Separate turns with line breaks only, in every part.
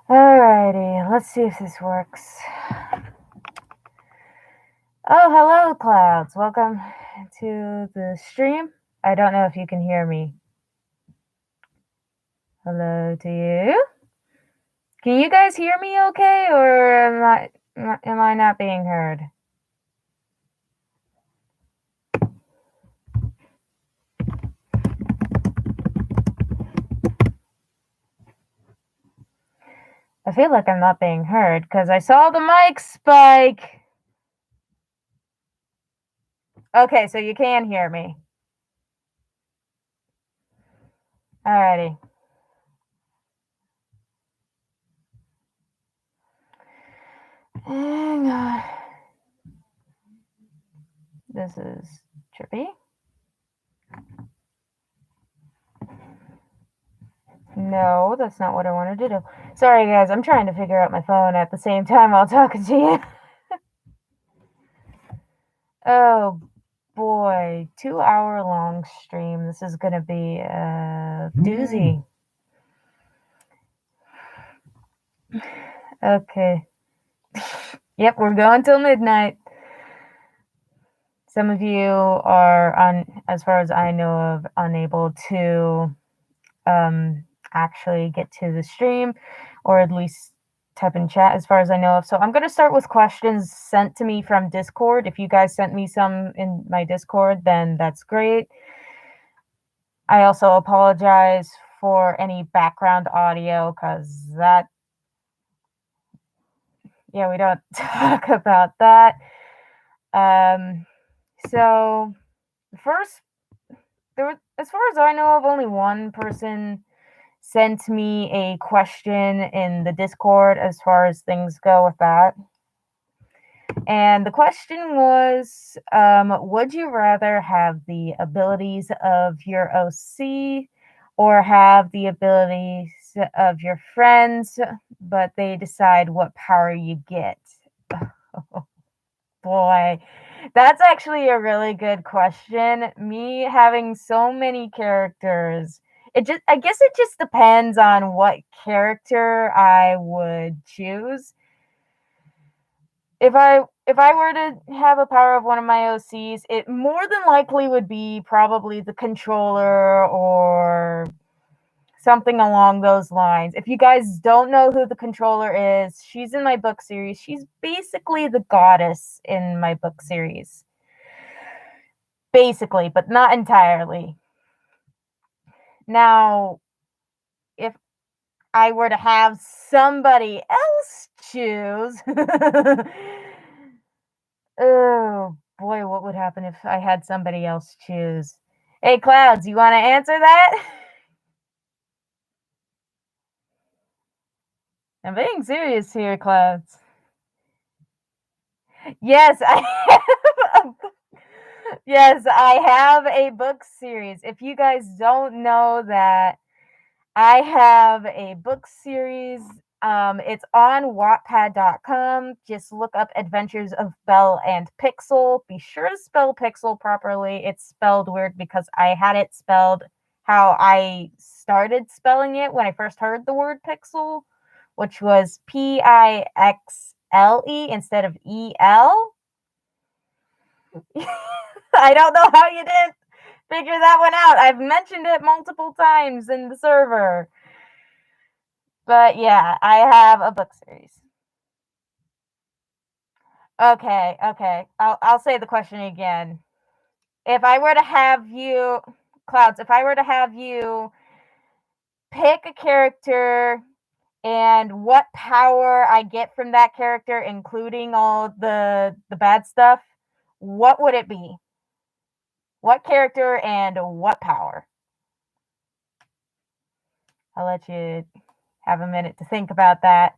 Alrighty, let's see if this works. Oh, hello, Clouds. Welcome to the stream. I don't know if you can hear me. Hello to you. Can you guys hear me okay, or am I not being heard? I feel like I'm not being heard because I saw the mic spike. Okay, so you can hear me. Alrighty. Hang on. This is trippy. No, that's not what I wanted to do. Sorry, guys. I'm trying to figure out my phone at the same time while talking to you. Oh boy, 2 hour long stream. This is gonna be a doozy. Okay. Yep, we're going till midnight. Some of you are as far as I know of, unable to actually get to the stream, or at least type in chat as far as I know of. So I'm going to start with questions sent to me from Discord. If you guys sent me some in my Discord, then that's great. I also apologize for any background audio because we don't talk about that. So first, as far as I know of, only one person sent me a question in the Discord as far as things go with that. And the question was, would you rather have the abilities of your OC or have the abilities of your friends, but they decide what power you get? Oh, boy, that's actually a really good question. Me having so many characters, I guess it just depends on what character I would choose. If I were to have a power of one of my OCs, it more than likely would be probably the controller or something along those lines. If you guys don't know who the controller is, she's in my book series. She's basically the goddess in my book series. Basically, but not entirely. Now, if I were to have somebody else choose, oh boy, what would happen if I had somebody else choose? Hey, Clouds, you want to answer that? I'm being serious here, Clouds. Yes, yes, I have a book series. If you guys don't know that, I have a book series. It's on Wattpad.com. Just look up Adventures of Belle and Pixel. Be sure to spell Pixel properly. It's spelled weird because I had it spelled how I started spelling it when I first heard the word pixel, which was Pixle instead of EL. I don't know how you didn't figure that one out. I've mentioned it multiple times in the server. But yeah, I have a book series. Okay. I'll say the question again. If I were to have you, Clouds, if I were to have you pick a character and what power I get from that character, including all the bad stuff, what would it be? What character and what power? I'll let you have a minute to think about that.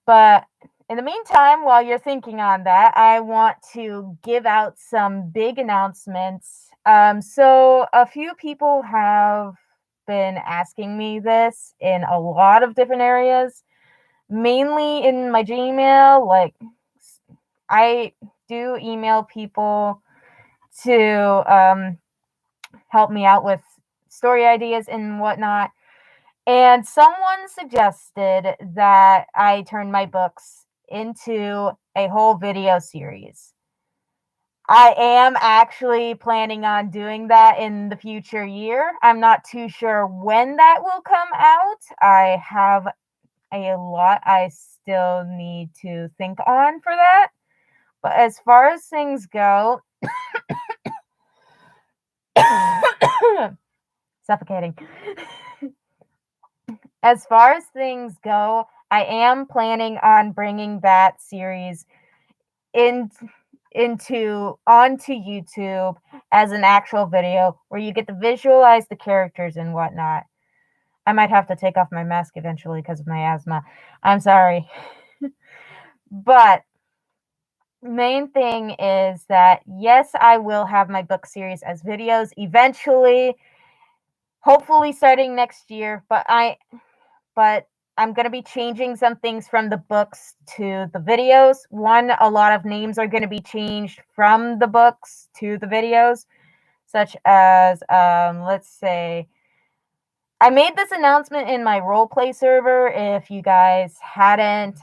But in the meantime, while you're thinking on that, I want to give out some big announcements. So a few people have been asking me this in a lot of different areas, mainly in my Gmail. Like, I do email people to help me out with story ideas and whatnot. And someone suggested that I turn my books into a whole video series. I am actually planning on doing that in the future year. I'm not too sure when that will come out. I have a lot I still need to think on for that. But as far as things go, suffocating. As far as things go, I am planning on bringing that series in onto YouTube as an actual video where you get to visualize the characters and whatnot. I might have to take off my mask eventually because of my asthma. I'm sorry. But main thing is that yes, I will have my book series as videos eventually, hopefully starting next year, but I'm going to be changing some things from the books to the videos. One, a lot of names are going to be changed from the books to the videos, such as, let's say, I made this announcement in my roleplay server. If you guys hadn't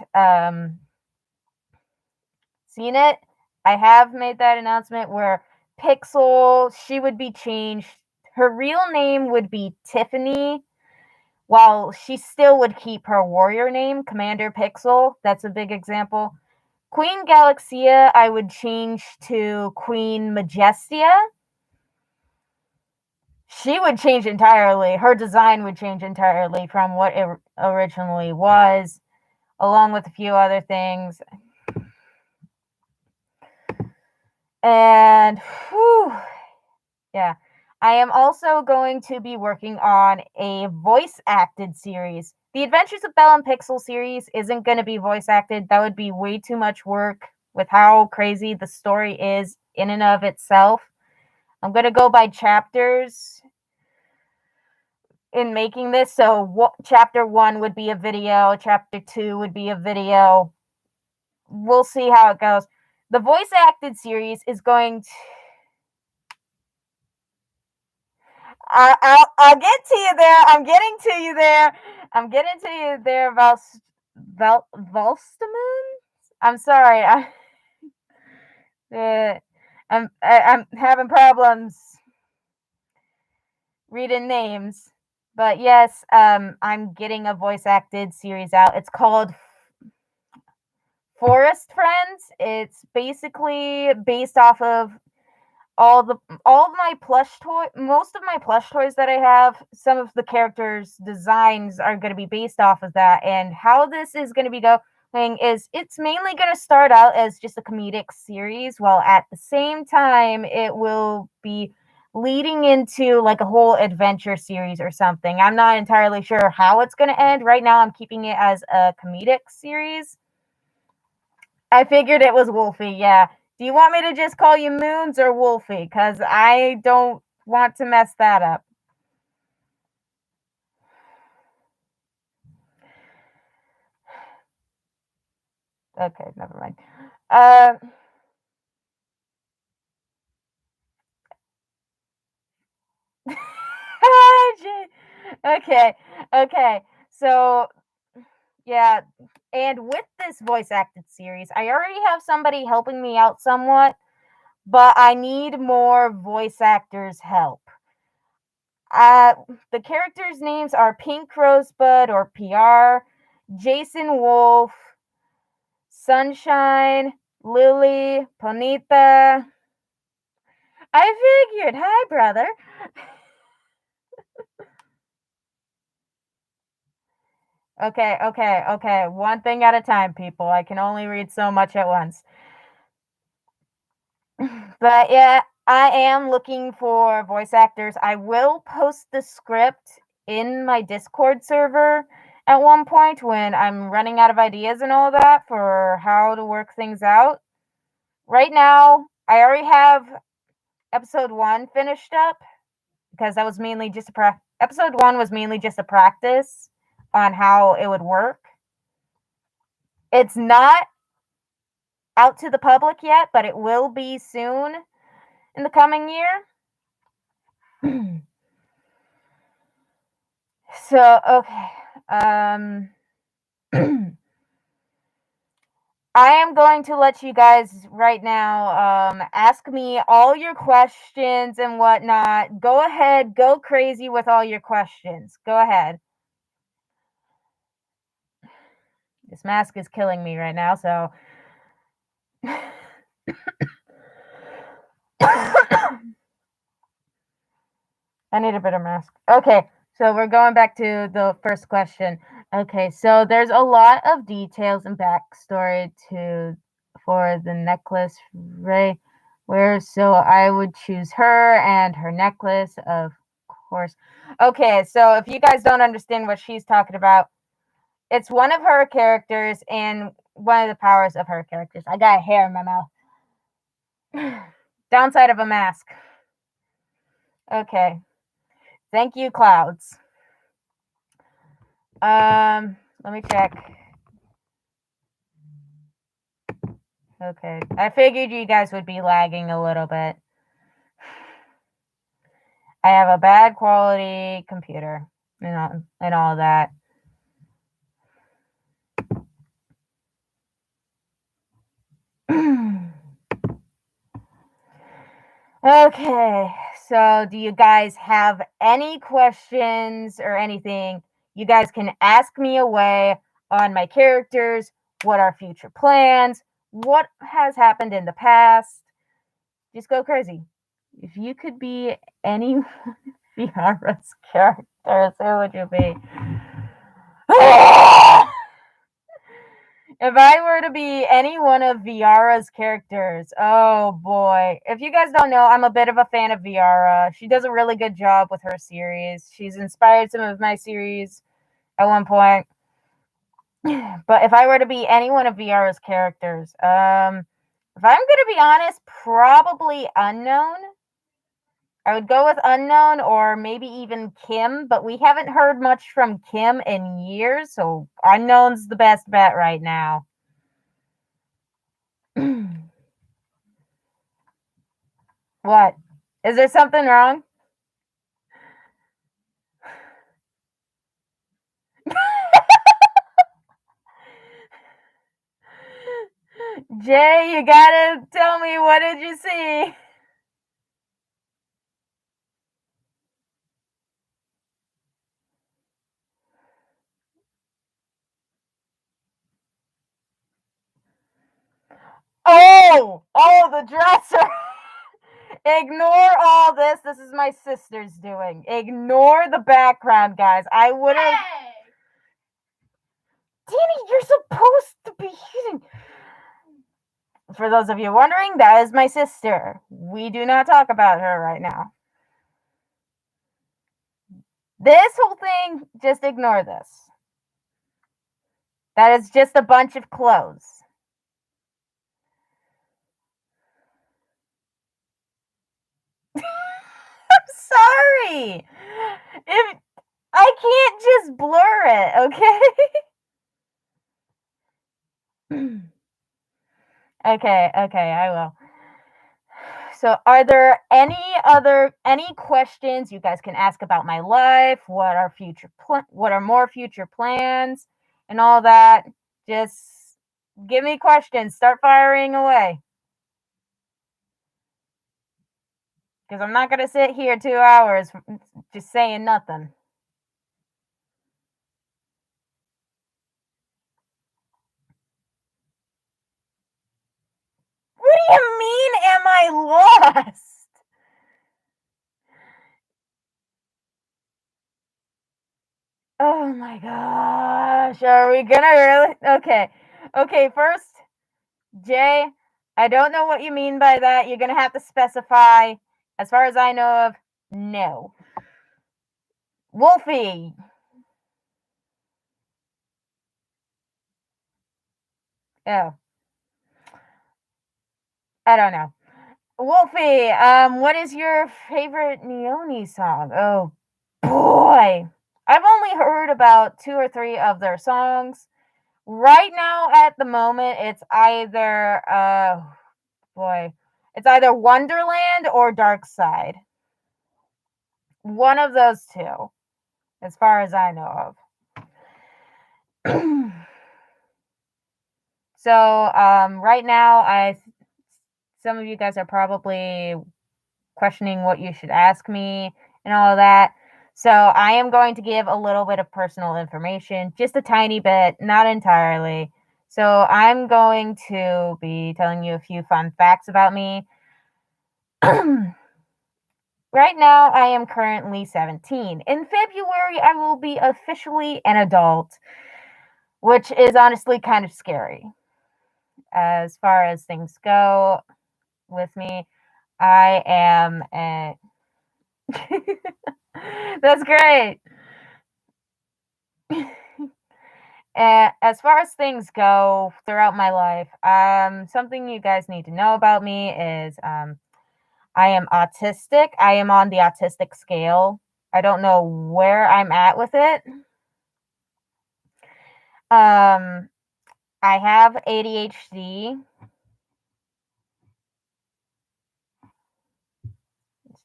seen it, I have made that announcement where Pixel, she would be changed. Her real name would be Tiffany, while she still would keep her warrior name, Commander Pixel. That's a big example. Queen Galaxia, I would change to Queen Majestia. She would change entirely. Her design would change entirely from what it originally was, along with a few other things. And, whew, yeah. I am also going to be working on a voice acted series. The Adventures of Belle and Pixel series isn't going to be voice acted. That would be way too much work with how crazy the story is in and of itself. I'm going to go by chapters in making this. So, chapter 1 would be a video, chapter 2 would be a video. We'll see how it goes. The voice acted series is going to. I'll get to you there. I'm getting to you there. I'm getting to you there about Volstamund. I'm sorry. I'm having problems reading names, but yes, I'm getting a voice acted series out. It's called Forest Friends. It's basically based off of all of my plush toy most of my plush toys that I have. Some of the characters designs are going to be based off of that, and how this is going to be going is it's mainly going to start out as just a comedic series, while at the same time it will be leading into like a whole adventure series or something. I'm not entirely sure how it's going to end. Right now I'm keeping it as a comedic series. I figured it was Wolfie, yeah. Do you want me to just call you Moons or Wolfie? Because I don't want to mess that up. Okay, never mind. Okay. So, yeah. And with this voice acted series, I already have somebody helping me out somewhat, but I need more voice actors' help. Uh, the characters' names are Pink Rosebud or PR, Jason Wolf, Sunshine, Lily, Ponita. I figured. Hi, brother. Okay. One thing at a time, people. I can only read so much at once. But yeah, I am looking for voice actors. I will post the script in my Discord server at one point when I'm running out of ideas and all that for how to work things out. Right now, I already have episode 1 finished up because that was mainly just episode 1 was mainly just a practice on how it would work. It's not out to the public yet, but it will be soon in the coming year. So, okay. I am going to let you guys right now ask me all your questions and whatnot. Go ahead, go crazy with all your questions. Go ahead. This mask is killing me right now, so. I need a better mask. Okay, so we're going back to the first question. Okay, so there's a lot of details and backstory to for the necklace, Ray. Where so I would choose her and her necklace, of course. Okay, so if you guys don't understand what she's talking about, it's one of her characters and one of the powers of her characters. I got hair in my mouth. Downside of a mask. Okay. Thank you, clouds. Let me check. Okay. I figured you guys would be lagging a little bit. I have a bad quality computer and all that. Okay. So, do you guys have any questions or anything? You guys can ask me away on my characters, what are future plans, what has happened in the past. Just go crazy. If you could be any Viara's characters, who would you be? If I were to be any one of Viara's characters, oh boy. If you guys don't know, I'm a bit of a fan of Viara. She does a really good job with her series. She's inspired some of my series at one point. But if I were to be any one of Viara's characters, if I'm gonna be honest, probably Unknown. I would go with Unknown or maybe even Kim, but we haven't heard much from Kim in years, so Unknown's the best bet right now. What? Is there something wrong? Jay, you gotta tell me, what did you see? Oh, the dresser. Ignore all this. This is my sister's doing. Ignore the background, guys. I would have.
Hey!
Danny, you're supposed to be hitting. For those of you wondering, that is my sister. We do not talk about her right now. This whole thing, just ignore this. That is just a bunch of clothes. I'm sorry. If I can't just blur it, okay? Okay, I will. So, are there any questions you guys can ask about my life? What are more future plans and all that? Just give me questions. Start firing away. Because I'm not gonna sit here 2 hours just saying nothing. What do you mean, am I lost? Oh my gosh, are we gonna really? Okay. Okay, first, Jay, I don't know what you mean by that. You're gonna have to specify. As far as I know of, no. Wolfie. Oh, I don't know. Wolfie, what is your favorite Neoni song? Oh boy. I've only heard about 2 or 3 of their songs. Right now, at the moment, it's either boy, it's either Wonderland or Dark Side. One of those two. as far as I know of. So, right now, some of you guys are probably questioning what you should ask me and all of that. So, I am going to give a little bit of personal information, just a tiny bit, not entirely. So, I'm going to be telling you a few fun facts about me. Right now, I am currently 17. In February, I will be officially an adult, which is honestly kind of scary. As far as things go with me, I am a. That's great. As far as things go throughout my life, something you guys need to know about me is I am autistic. I am on the autistic scale. I don't know where I'm at with it. Um, I have ADHD.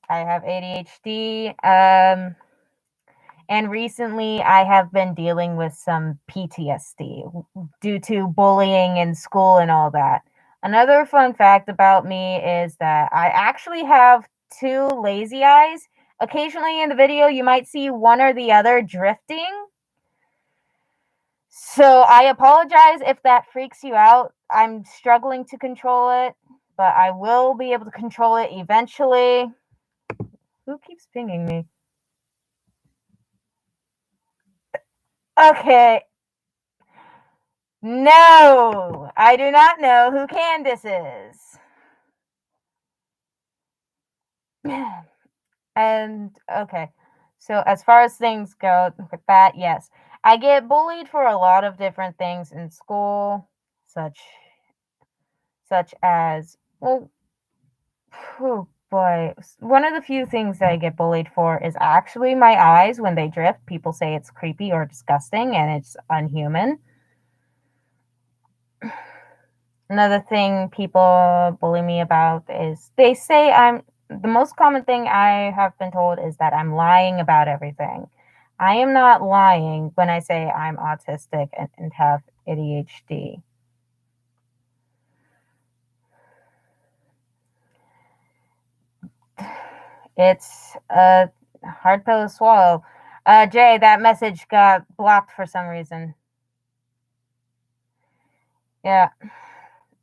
I have ADHD. And recently I have been dealing with some PTSD due to bullying in school and all that. Another fun fact about me is that I actually have two lazy eyes. Occasionally in the video, you might see one or the other drifting. So I apologize if that freaks you out. I'm struggling to control it, but I will be able to control it eventually. Who keeps pinging me? Okay. No, I do not know who Candace is. And okay, so as far as things go with that, yes, I get bullied for a lot of different things in school, such such as well, oh boy, one of the few things that I get bullied for is actually my eyes when they drift. People say it's creepy or disgusting, and it's unhuman. Another thing people bully me about is they say the most common thing I have been told is that I'm lying about everything. I am not lying when I say I'm autistic and have ADHD. It's a hard pill to swallow. Jay, that message got blocked for some reason. Yeah.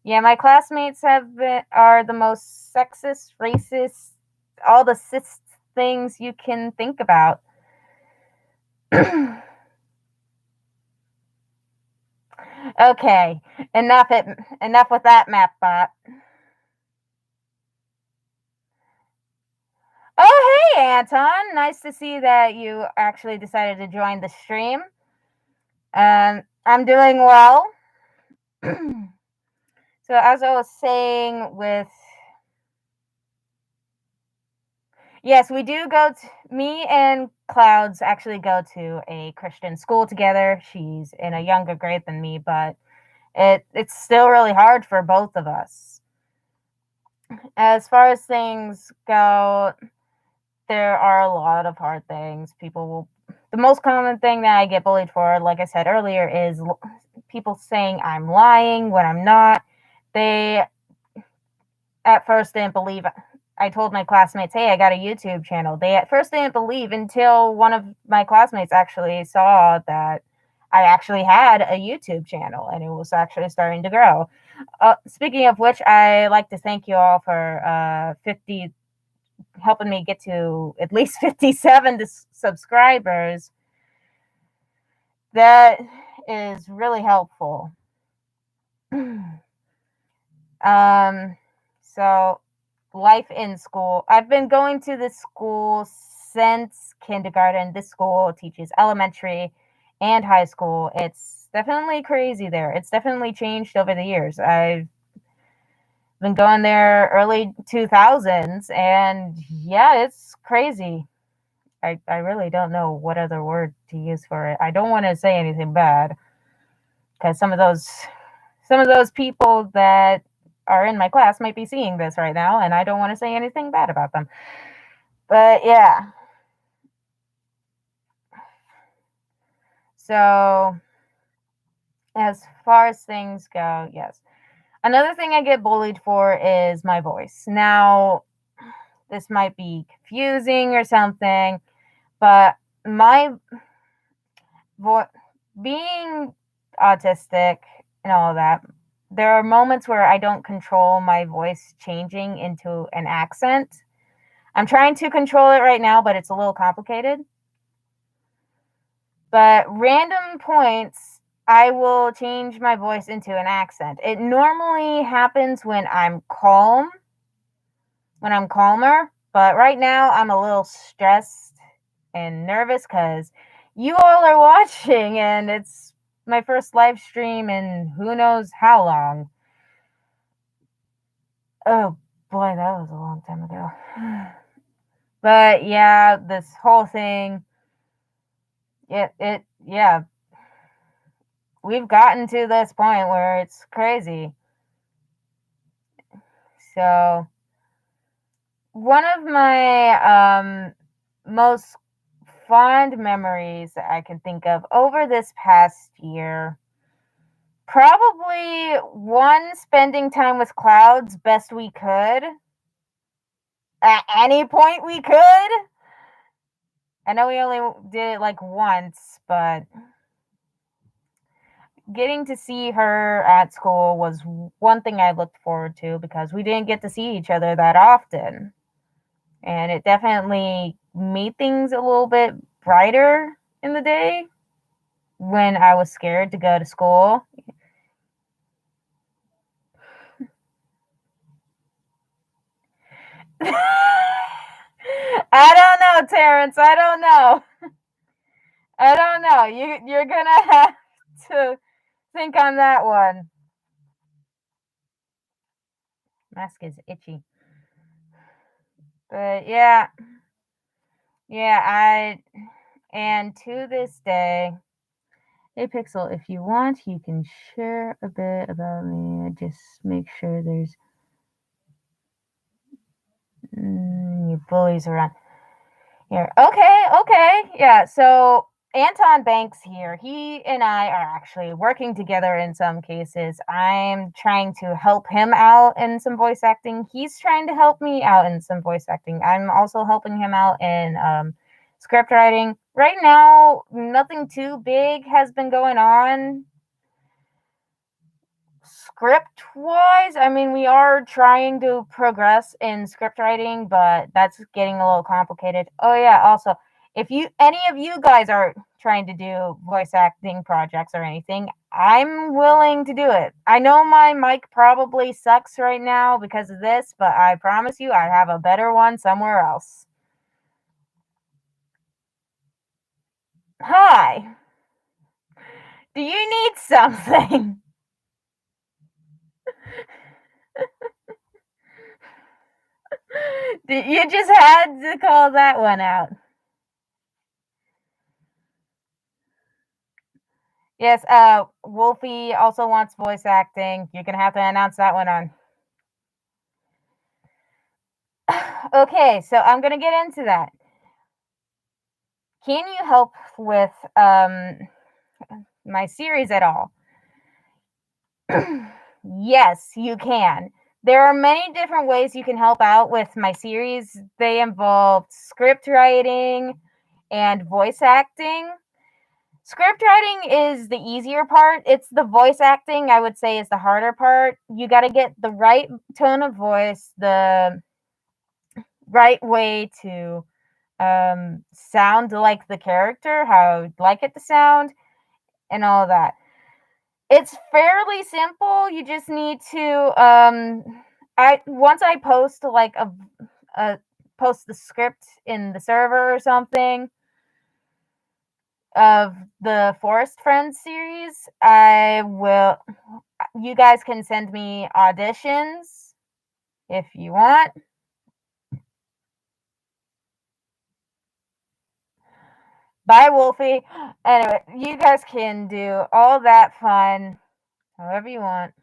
Yeah, my classmates are the most sexist, racist, all the cis things you can think about. Okay, enough with that map bot. Oh, hey, Anton. Nice to see that you actually decided to join the stream. I'm doing well. So, as I was saying, yes, we do me and Clouds actually go to a Christian school together. She's in a younger grade than me, but it's still really hard for both of us. As far as things go, there are a lot of hard things. The most common thing that I get bullied for, like I said earlier, is people saying I'm lying when I'm not. They at first didn't believe. I told my classmates, hey, I got a YouTube channel. They at first didn't believe until one of my classmates actually saw that I actually had a YouTube channel and it was actually starting to grow. Speaking of which, I like to thank you all for 50 helping me get to at least 57 subscribers. That is really helpful. So life in school. I've been going to this school since kindergarten. This school teaches elementary and high school. It's definitely crazy there. It's definitely changed over the years. I've been going there early 2000s and yeah, it's crazy. I really don't know what other word to use for it. I don't want to say anything bad because some of those people that are in my class might be seeing this right now, and I don't want to say anything bad about them. But yeah, So, as far as things go, yes. Another thing I get bullied for is my voice. Now, this might be confusing or something, but my voice, being autistic and all of that, there are moments where I don't control my voice changing into an accent. I'm trying to control it right now, but it's a little complicated. But random points, I will change my voice into an accent. It normally happens when I'm calm, when I'm calmer, but right now I'm a little stressed and nervous because you all are watching and it's my first live stream in who knows how long. Oh boy, that was a long time ago. But yeah, this whole thing, yeah, we've gotten to this point where it's crazy. So, one of my most fond memories that I can think of over this past year, probably one, spending time with clouds best we could. At any point we could. I know we only did it like once, but getting to see her at school was one thing I looked forward to because we didn't get to see each other that often. And it definitely made things a little bit brighter in the day when I was scared to go to school. I don't know, Terrence. I don't know. I don't know. You're gonna have to think on that one. Mask is itchy. But yeah, and to this day, hey Pixel, if you want, you can share a bit about me. Just make sure there's you bullies around here. Okay, yeah. So Anton Banks here. He and I are actually working together in some cases. I'm trying to help him out in some voice acting. He's trying to help me out in some voice acting. I'm also helping him out in script writing. Right now, nothing too big has been going on script wise. I mean, we are trying to progress in script writing, but that's getting a little complicated. Oh yeah, also, if you any of you guys are trying to do voice acting projects or anything, I'm willing to do it. I know my mic probably sucks right now because of this, but I promise you I have a better one somewhere else. Hi. Do you need something? You just had to call that one out. Yes, Wolfie also wants voice acting. You're gonna have to announce that one on. Okay, so I'm gonna get into that. Can you help with my series at all? Yes, you can. There are many different ways you can help out with my series. They involve script writing and voice acting. Script writing is the easier part. It's the voice acting, I would say, is the harder part. You got to get the right tone of voice, the right way to sound like the character, how I'd like it to sound, and all that. It's fairly simple. You just need to I once I post like a post the script in the server or something of the Forest Friends series, I will you guys can send me auditions if you want. Bye, Wolfie. Anyway, you guys can do all that fun however you want.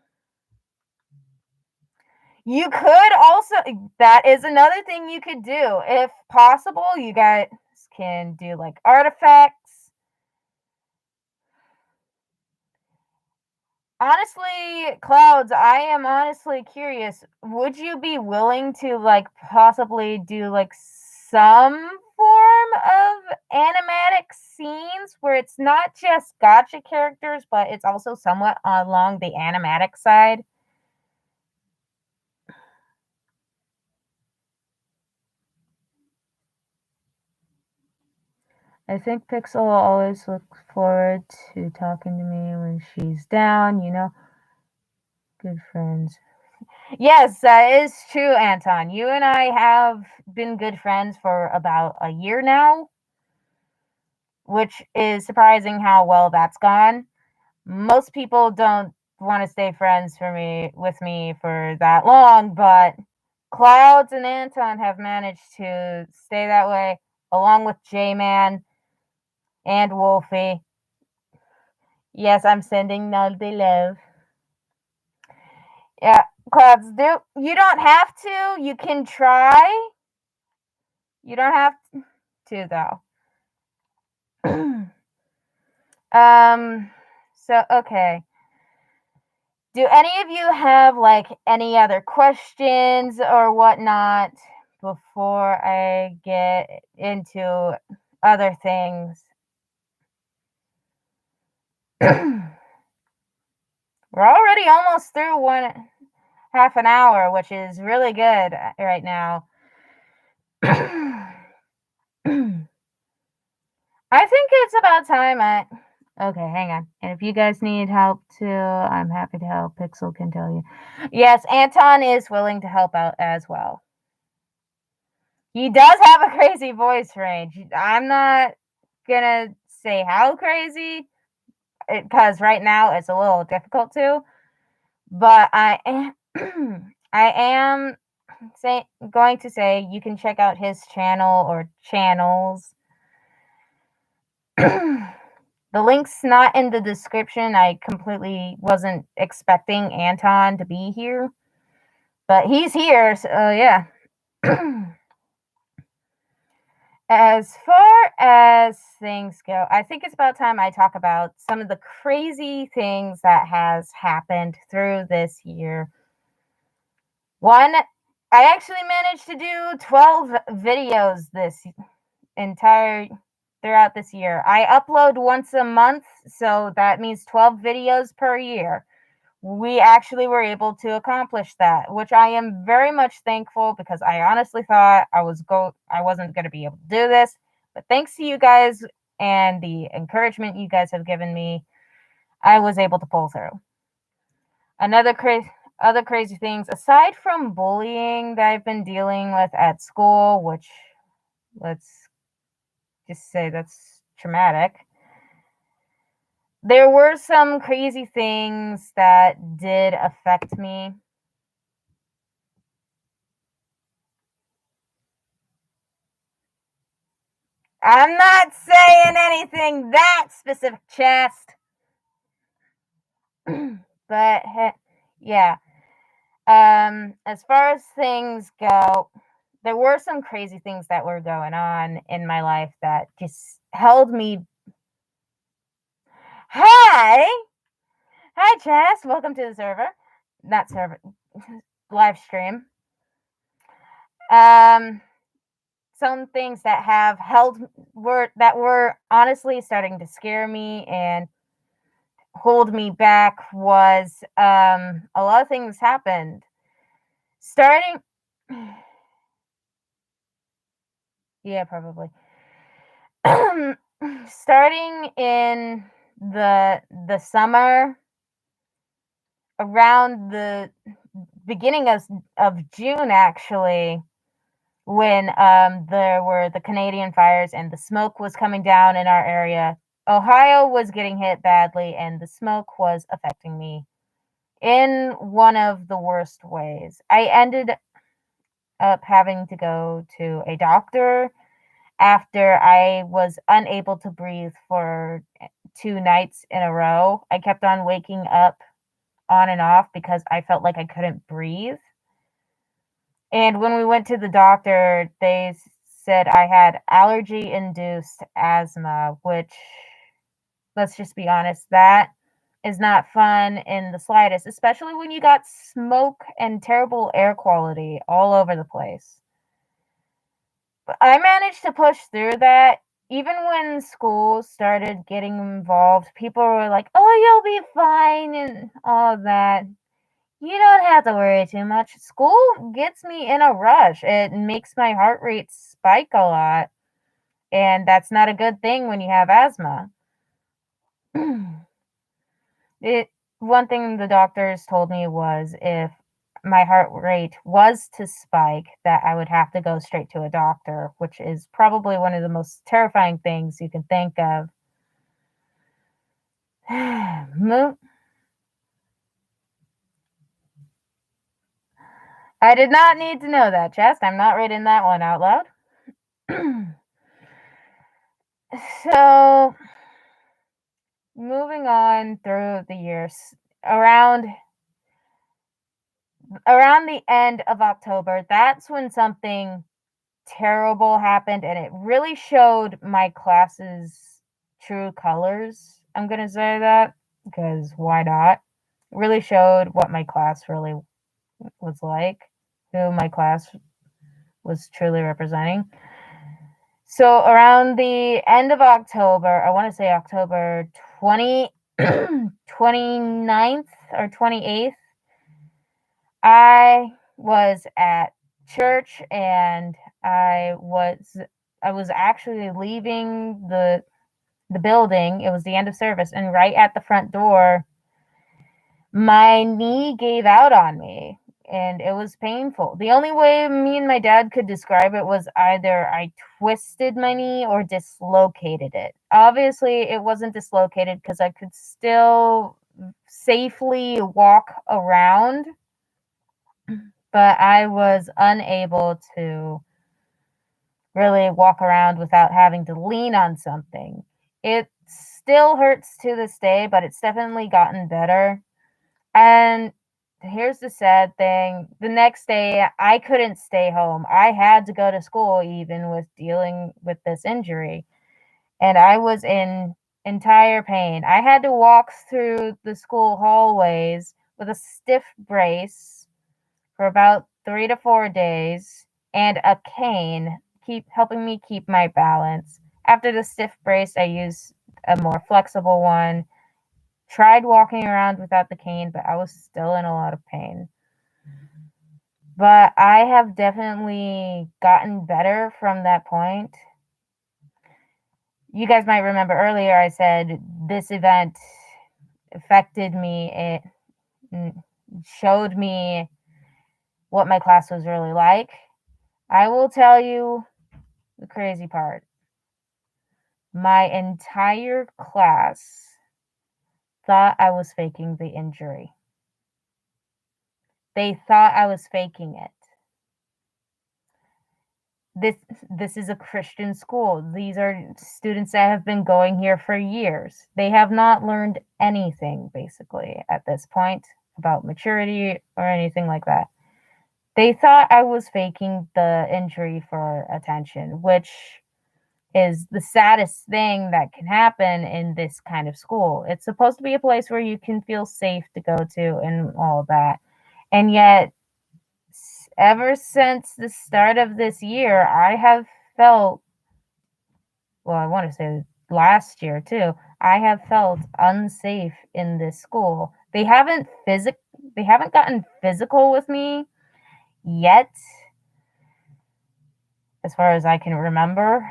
You could also, that is another thing you could do. If possible, you guys can do like artifacts. Honestly, Clouds, I am honestly curious. Would you be willing to like possibly do like some form of animatic scenes where it's not just gotcha characters, but it's also somewhat along the animatic side? I think Pixel will always look forward to talking to me when she's down, good friends. Yes, that is true, Anton. You and I have been good friends for about a year now, which is surprising how well that's gone. Most people don't want to stay friends for me with me for that long, but Clouds and Anton have managed to stay that way, along with J-Man and Wolfie. Yes, I'm sending the love. Yeah, Clouds, do you don't have to. You can try. You don't have to though. um. So okay. Do any of you have like any other questions or whatnot before I get into other things? We're already almost through one half an hour, which is really good right now. I think it's about time okay, hang on. And if you guys need help too, I'm happy to help. Pixel can tell you. Yes, Anton is willing to help out as well. He does have a crazy voice range. I'm not gonna say how crazy, because right now it's a little difficult to. But I am, I am going to say you can check out his channel or channels. The link's not in the description. I completely wasn't expecting Anton to be here, but he's here. So yeah. As far as things go, I think it's about time I talk about some of the crazy things that has happened through this year. One, I actually managed to do 12 videos this entire throughout this year. I upload once a month, so that means 12 videos per year. We actually were able to accomplish that, which I am very much thankful, because I honestly thought I wasn't going to be able to do this, but thanks to you guys and the encouragement you guys have given me, I was able to pull through. Another other crazy things aside from bullying that I've been dealing with at school, which let's just say that's traumatic. There were some crazy things that did affect me. I'm not saying anything that specific, chest. But yeah. As far as things go, there were some crazy things that were going on in my life that just held me. Hi, hi, Chess. Welcome to the server. Not server, live stream. Um, some things that have held were honestly starting to scare me and hold me back was a lot of things happened starting. Yeah, probably. Starting in the summer, around the beginning of June, actually, when there were the Canadian fires and the smoke was coming down in our area. Ohio was getting hit badly, and the smoke was affecting me in one of the worst ways. I ended up having to go to a doctor after I was unable to breathe for 2 nights in a row. I kept on waking up on and off because I felt like I couldn't breathe. And when we went to the doctor, they said I had allergy induced asthma, which, let's just be honest, that is not fun in the slightest, especially when you got smoke and terrible air quality all over the place. But I managed to push through that. Even when school started getting involved, people were like, "Oh, you'll be fine," and all of that. You don't have to worry too much. School gets me in a rush. It makes my heart rate spike a lot, and that's not a good thing when you have asthma. It One thing the doctors told me was if my heart rate was to spike, that I would have to go straight to a doctor, which is probably one of the most terrifying things you can think of. Mo I did not need to know that, Chest. I'm not reading that one out loud. So, moving on through the years, around around the end of October, that's when something terrible happened, and it really showed my class's true colors. I'm gonna say that because why not? It really showed what my class really was like, who my class was truly representing. So around the end of October, I want to say October 20, 29th or 28th, I was at church and I was I was actually leaving the building. It was the end of service, and right at the front door, my knee gave out on me and it was painful. The only way me and my dad could describe it was either I twisted my knee or dislocated it. Obviously, it wasn't dislocated because I could still safely walk around, but I was unable to really walk around without having to lean on something. It still hurts to this day, but it's definitely gotten better. And here's the sad thing, the next day, I couldn't stay home. I had to go to school even with dealing with this injury, and I was in entire pain. I had to walk through the school hallways with a stiff brace for about 3 to 4 days and a cane keep helping me keep my balance. After the stiff brace, I used a more flexible one. Tried walking around without the cane, but I was still in a lot of pain. But I have definitely gotten better from that point. You guys might remember earlier I said this event affected me. It showed me what my class was really like. I will tell you the crazy part. My entire class thought I was faking the injury. They thought I was faking it. this this is a Christian school. These are students that have been going here for years. They have not learned anything basically at this point about maturity or anything like that. They thought I was faking the injury for attention, which is the saddest thing that can happen in this kind of school. It's supposed to be a place where you can feel safe to go to and all of that. And yet ever since the start of this year, I have felt, well, I want to say last year too, I have felt unsafe in this school. They haven't gotten physical with me yet, as far as I can remember.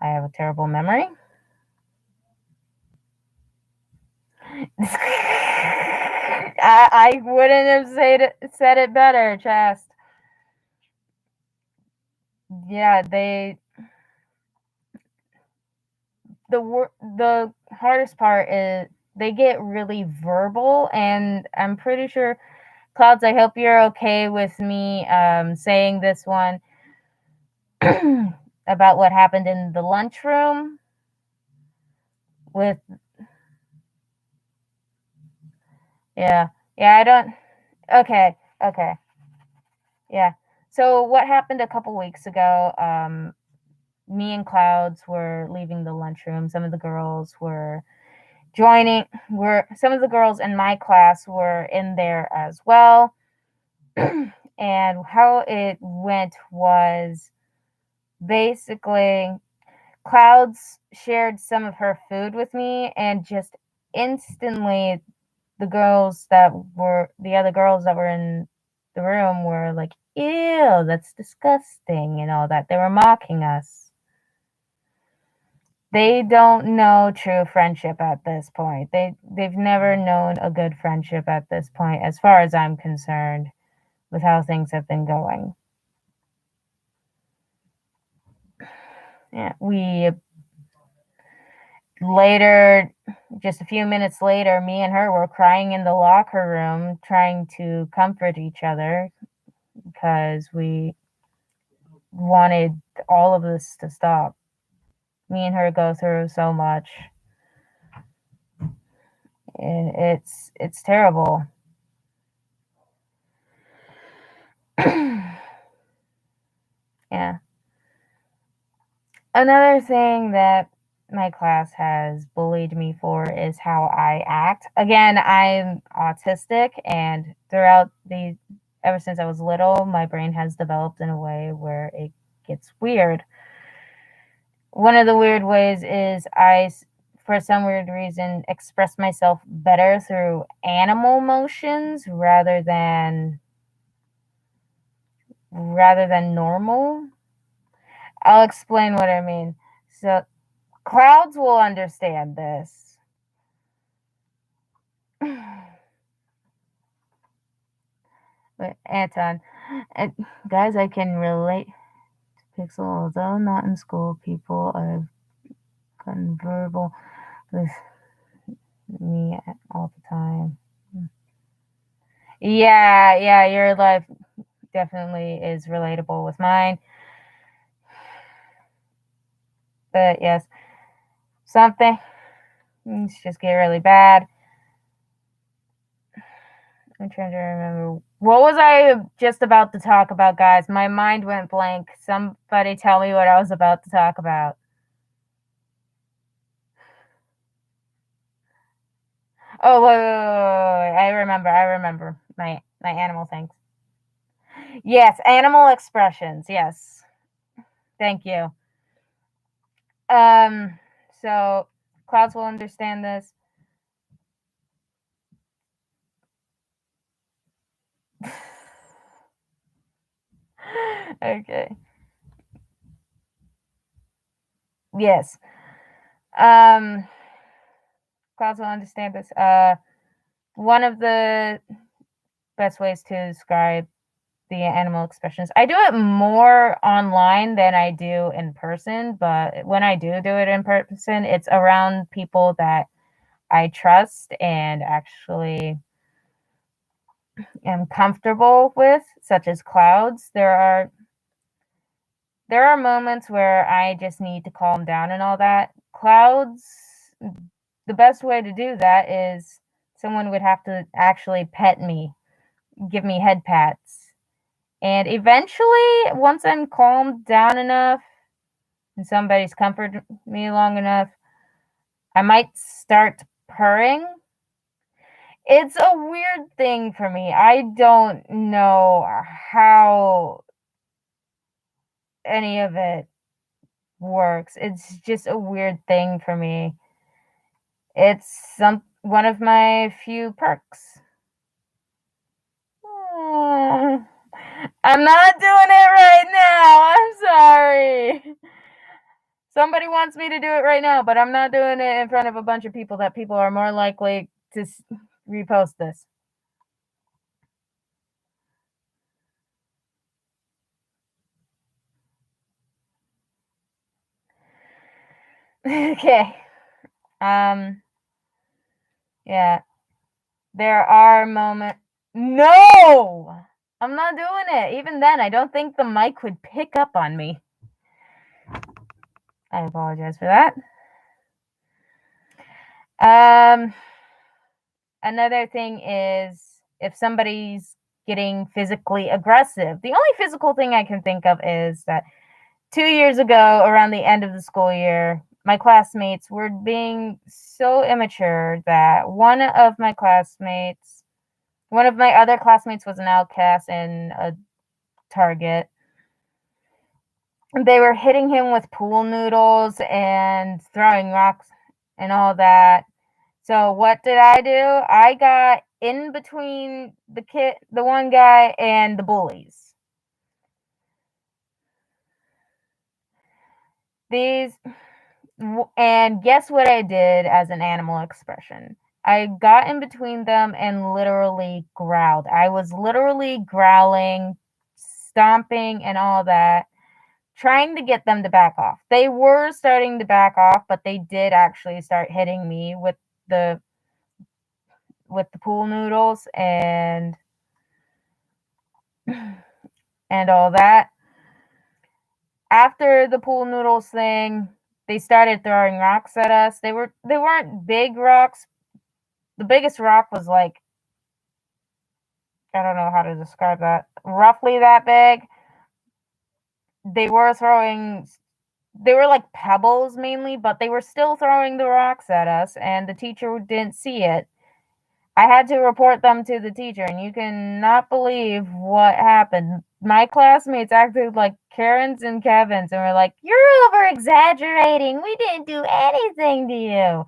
I have a terrible memory. I wouldn't have said it better, Chast. Yeah, the hardest part is they get really verbal, and I'm pretty sure, Clouds, I hope you're okay with me saying this one about what happened in the lunchroom with, yeah, yeah, I don't, okay, okay, yeah. So what happened a couple weeks ago, me and Clouds were leaving the lunchroom. Some of the girls were joining, were some of the girls in my class were in there as well. And how it went was basically Clouds shared some of her food with me, and just instantly the other girls that were in the room were like, ew, that's disgusting, and all that. They were mocking us. They don't know true friendship at this point. They've never known a good friendship at this point, as far as I'm concerned, with how things have been going. Yeah, we later, just a few minutes later, me and her were crying in the locker room, trying to comfort each other because we wanted all of this to stop. Me and her go through so much, and it's terrible. Yeah. Another thing that my class has bullied me for is how I act. Again, I'm autistic, and ever since I was little, my brain has developed in a way where it gets weird. One of the weird ways is for some weird reason, express myself better through animal motions rather than normal. I'll explain what I mean. So, Clouds will understand this. But Anton, uh, guys, I can relate to Pixel, although not in school. People are conversable with me all the time. Yeah, your life definitely is relatable with mine. But yes, something just get really bad. I'm trying to remember. What was I just about to talk about, guys? My mind went blank. Somebody tell me what I was about to talk about. Oh, wait. I remember. My animal things. Yes, animal expressions. Yes. Thank you. So Clouds will understand this. Okay. Yes. Clouds will understand this. One of the best ways to describe the animal expressions. I do it more online than I do in person, but when I do it in person, it's around people that I trust and actually am comfortable with, such as Clouds. There are moments where I just need to calm down and all that. Clouds, the best way to do that is someone would have to actually pet me, give me head pats. And eventually, once I'm calmed down enough and somebody's comforted me long enough, I might start purring. It's a weird thing for me. I don't know how any of it works. It's just a weird thing for me. It's one of my few perks. I'm not doing it right now. I'm sorry. Somebody wants me to do it right now, but I'm not doing it in front of a bunch of people that people are more likely to repost this. Okay. Yeah. There are moments. No! I'm not doing it. Even then, I don't think the mic would pick up on me. I apologize for that. Another thing is if somebody's getting physically aggressive. The only physical thing I can think of is that 2 years ago, around the end of the school year, my classmates were being so immature that one of my other classmates was an outcast and a target. They were hitting him with pool noodles and throwing rocks and all that. So what did I do? I got in between the one guy and the bullies. And guess what I did as an animal expression? I got in between them and literally growled. I was literally growling, stomping, and all that, trying to get them to back off. They were starting to back off, but they did actually start hitting me the with the pool noodles and all that. After the pool noodles thing, they started throwing rocks at us. They weren't big rocks. The biggest rock was like, I don't know how to describe that. Roughly that big. They were like pebbles mainly, but they were still throwing the rocks at us, and the teacher didn't see it. I had to report them to the teacher, and you cannot believe what happened. My classmates acted like Karens and Kevins and were like, "You're over exaggerating. We didn't do anything to you."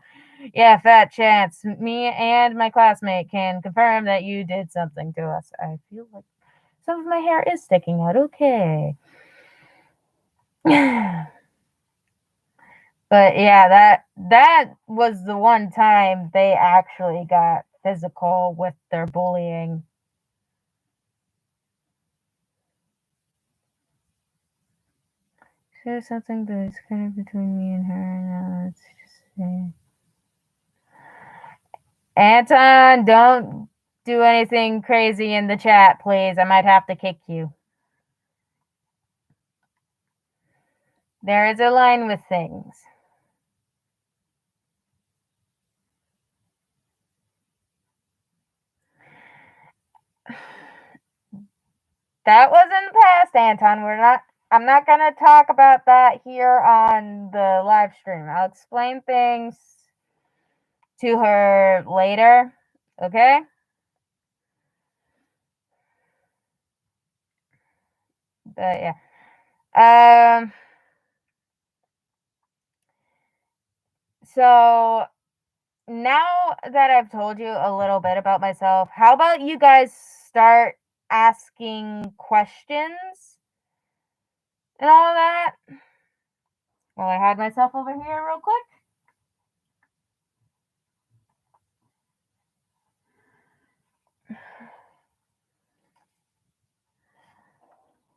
Yeah, fat chance. Me and my classmate can confirm that you did something to us. I feel like some of my hair is sticking out. Okay. But yeah, that was the one time they actually got physical with their bullying. So something that's kind of between me and her. Now let's just say, Anton, don't do anything crazy in the chat, please. I might have to kick you. There is a line with things. That was in the past, Anton. I'm not going to talk about that here on the live stream. I'll explain things to her later, okay? But yeah. So now that I've told you a little bit about myself, how about you guys start asking questions and all of that? Well, I had myself over here real quick.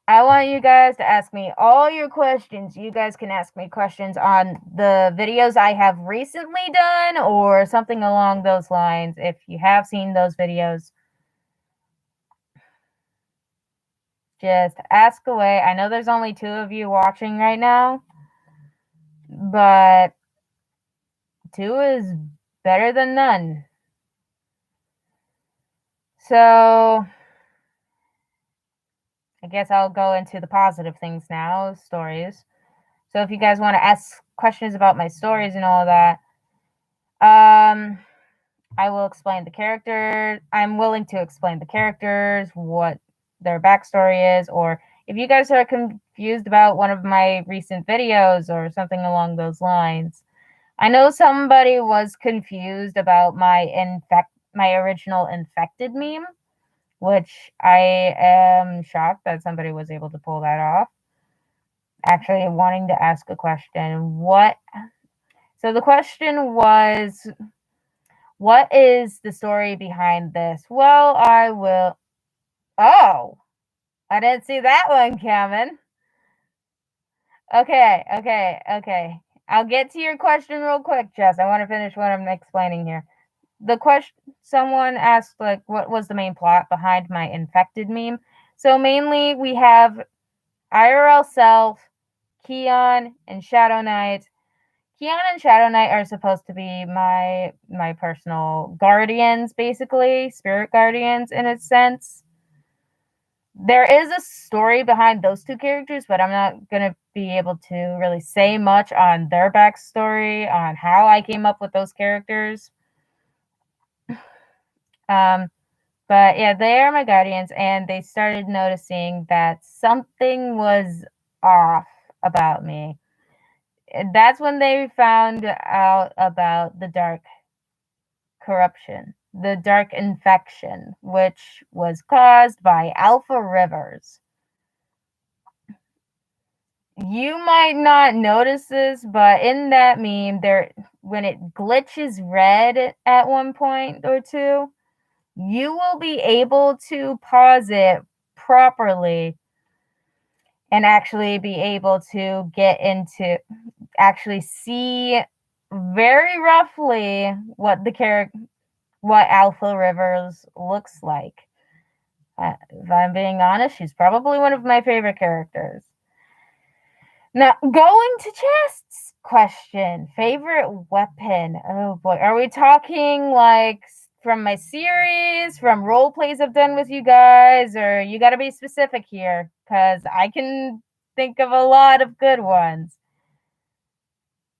I want you guys to ask me all your questions. You guys can ask me questions on the videos I have recently done or something along those lines if you have seen those videos. Just ask away. I know there's only 2 of you watching right now, but 2 is better than none. So I guess I'll go into the positive things now, stories. So if you guys want to ask questions about my stories and all that, I will explain the character. I'm willing to explain the characters, what their backstory is, or if you guys are confused about one of my recent videos or something along those lines. I know somebody was confused about my original infected meme, which I am shocked that somebody was able to pull that off. Actually, wanting to ask a question. So the question was, what is the story behind this? Well, Oh, I didn't see that one coming. Okay. I'll get to your question real quick, Jess. I want to finish what I'm explaining here. The question, someone asked, like, what was the main plot behind my infected meme? So mainly we have IRL Self, Keon, and Shadow Knight. Keon and Shadow Knight are supposed to be my personal guardians, basically, spirit guardians in a sense. there is a story behind those two characters, but I'm not gonna be able to really say much on their backstory, on how I came up with those characters. Um, but yeah, they are my guardians, and they started noticing that something was off about me. And that's when they found out about the dark corruption, the dark infection, which was caused by Alpha Rivers. You might not notice this, but in that meme, there when it glitches red at one point or two, you will be able to pause it properly and actually be able to get into actually see very roughly what what Alpha Rivers looks like. If I'm being honest, she's probably one of my favorite characters. Now, going to Chest's question, favorite weapon. Oh boy, are we talking like from my series, from role plays I've done with you guys, or you got to be specific here because I can think of a lot of good ones.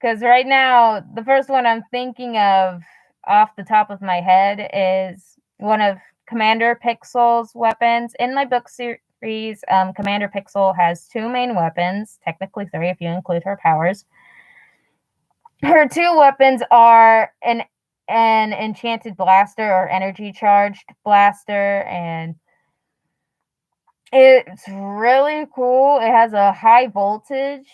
Because right now, the first one I'm thinking of off the top of my head is one of Commander Pixel's weapons. In my book series, Commander Pixel has two main weapons, technically three if you include her powers. Her two weapons are an enchanted blaster or energy charged blaster, and it's really cool. It has a high voltage.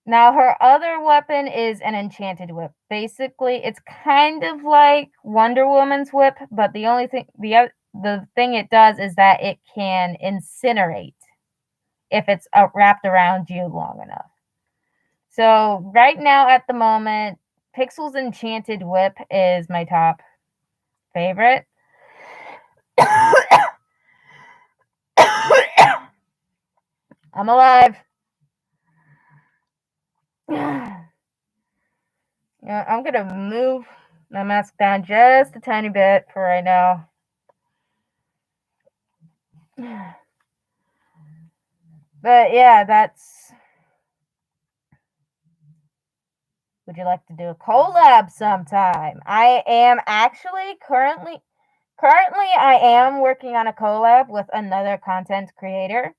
Now her other weapon is an enchanted whip. Basically, it's kind of like Wonder Woman's whip, but the thing it does is that it can incinerate if it's wrapped around you long enough. So right now at the moment, Pixel's enchanted whip is my top favorite. I'm alive. Yeah, I'm gonna move my mask down just a tiny bit for right now. But yeah, that's. Would you like to do a collab sometime? I am actually currently I am working on a collab with another content creator.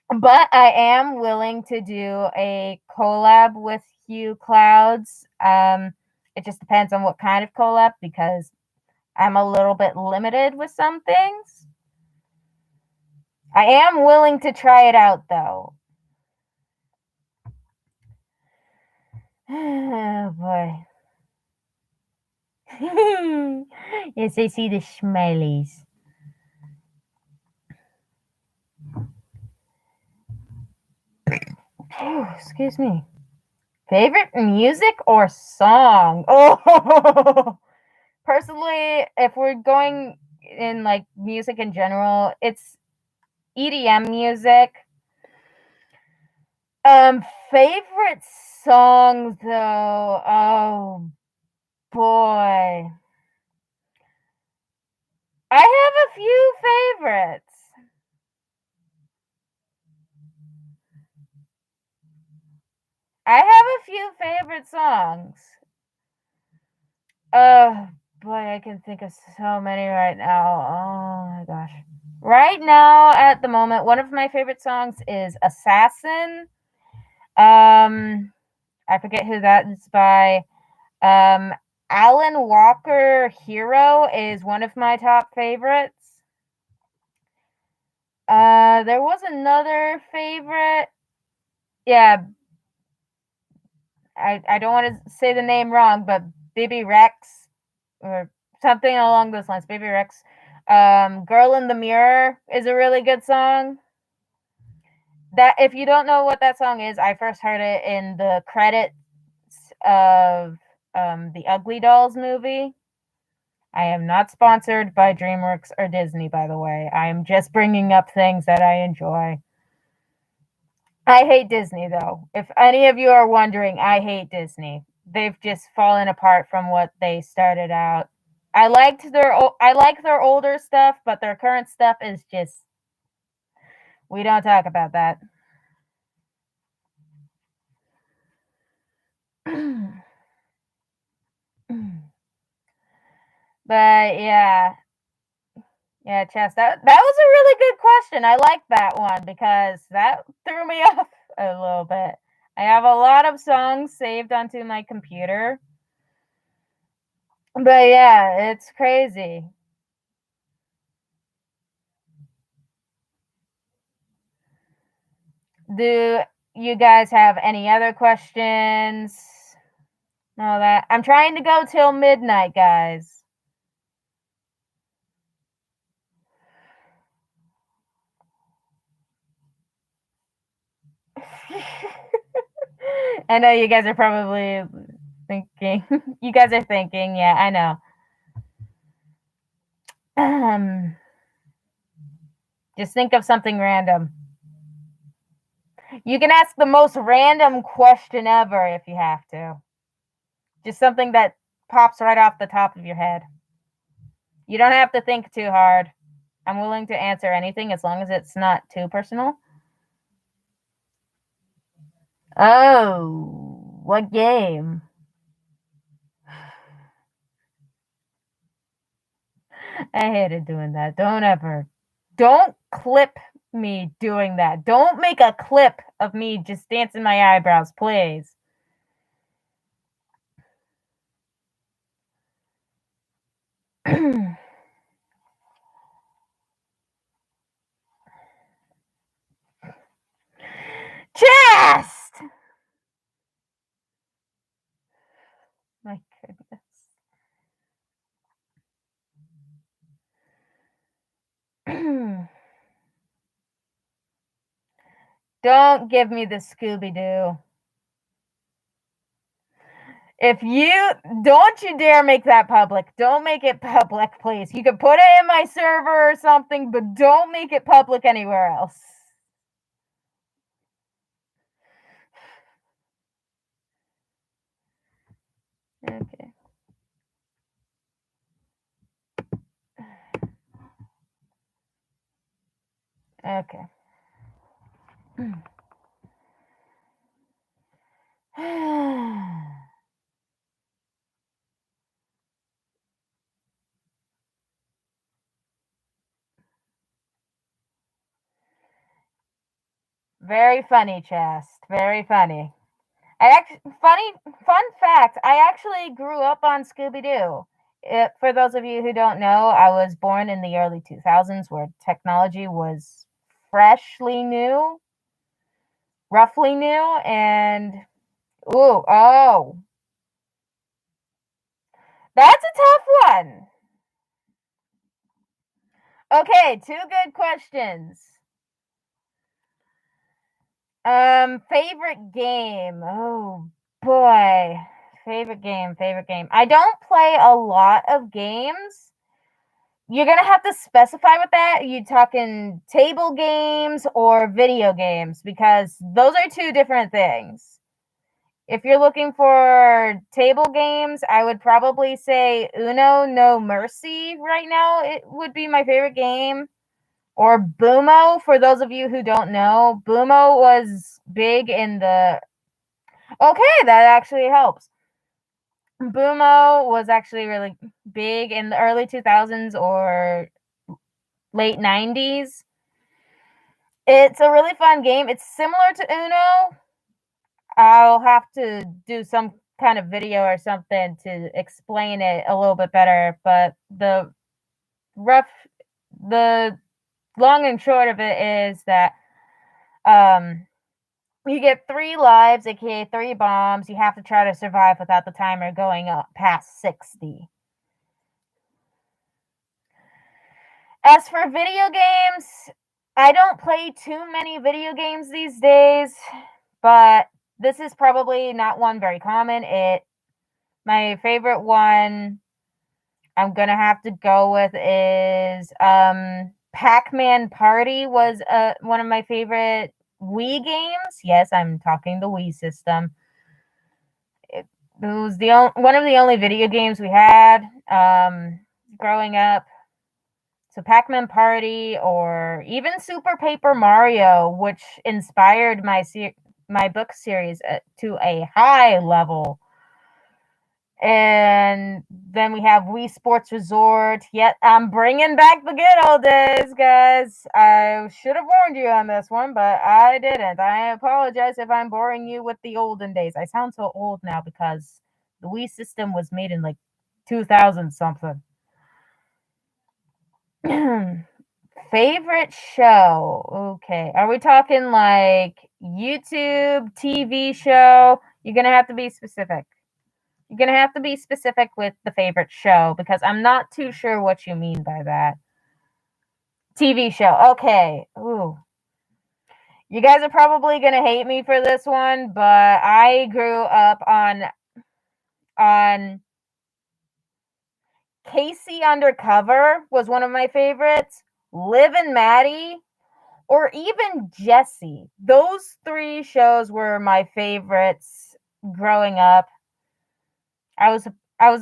But I am willing to do a collab with Hugh Clouds. It just depends on what kind of collab because I'm a little bit limited with some things. I am willing to try it out though. Oh boy. Yes, I see the smileys. Oh, excuse me. Favorite music or song? Oh, personally, if we're going in like music in general, it's EDM music. Favorite song though. Oh boy. I have a few favorites. I have a few favorite songs. Oh boy, I can think of so many right now. Oh my gosh. Right now, at the moment, one of my favorite songs is Assassin. I forget who that is by. Um, Alan Walker Hero is one of my top favorites. There was another favorite. Yeah, I don't want to say the name wrong, but Baby Rex or something along those lines. Baby Rex. Girl in the Mirror is a really good song. That if you don't know what that song is, I first heard it in the credits of the Ugly Dolls movie. I am not sponsored by DreamWorks or Disney, by the way. I am just bringing up things that I enjoy. I hate Disney, though. If any of you are wondering, I hate Disney. They've just fallen apart from what they started out I like their older stuff, but their current stuff is just, we don't talk about that. But yeah, Chess. That was a really good question. I like that one because that threw me off a little bit. I have a lot of songs saved onto my computer. But yeah, it's crazy. Do you guys have any other questions? No, that I'm trying to go till midnight, guys. I know you guys are probably thinking. You guys are thinking, yeah, I know. Just think of something random. You can ask the most random question ever if you have to. Just something that pops right off the top of your head. You don't have to think too hard. I'm willing to answer anything as long as it's not too personal. Oh, what game? I hated doing that. Don't clip me doing that. Don't make a clip of me just dancing my eyebrows, please. Chest! My goodness. Don't give me the Scooby-Doo. If you don't you dare make that public. Don't make it public, please. You can put it in my server or something, but don't make it public anywhere else. Okay. Okay. Very funny, Chest. Very funny. Fun fact, I actually grew up on Scooby-Doo. For those of you who don't know, I was born in the early 2000s where technology was freshly new, roughly new, and oh, that's a tough one. Okay, two good questions. Favorite game. Oh boy. Favorite game. I don't play a lot of games. You're gonna have to specify with that. You talking table games or video games because those are two different things. If you're looking for table games, I would probably say Uno No Mercy right now. It would be my favorite game. Or Boomo, for those of you who don't know. Boomo was big in the... Okay, that actually helps. Boomo was actually really big in the early 2000s or late 90s. It's a really fun game. It's similar to Uno. I'll have to do some kind of video or something to explain it a little bit better, but the long and short of it is that you get 3 lives, aka 3 bombs. You have to try to survive without the timer going up past 60. As for video games, I don't play too many video games these days, but this is probably not one very common. My favorite one I'm gonna have to go with is Pac-Man Party was one of my favorite Wii games. Yes, I'm talking the Wii system. It was one of the only video games we had. growing up. So Pac-Man Party or even Super Paper Mario, which inspired my book series to a high level. And then we have Wii Sports Resort. Yet I'm bringing back the good old days, guys. I should have warned you on this one, but I didn't. I apologize if I'm boring you with the olden days. I sound so old now because the Wii system was made in like 2000 something. Favorite show? Okay. Are we talking like YouTube, TV show? You're going to have to be specific. You're going to have to be specific with the favorite show because I'm not too sure what you mean by that. TV show. Okay. Ooh. You guys are probably going to hate me for this one, but I grew up on Casey Undercover was one of my favorites. Liv and Maddie or even Jessie. Those three shows were my favorites growing up. I was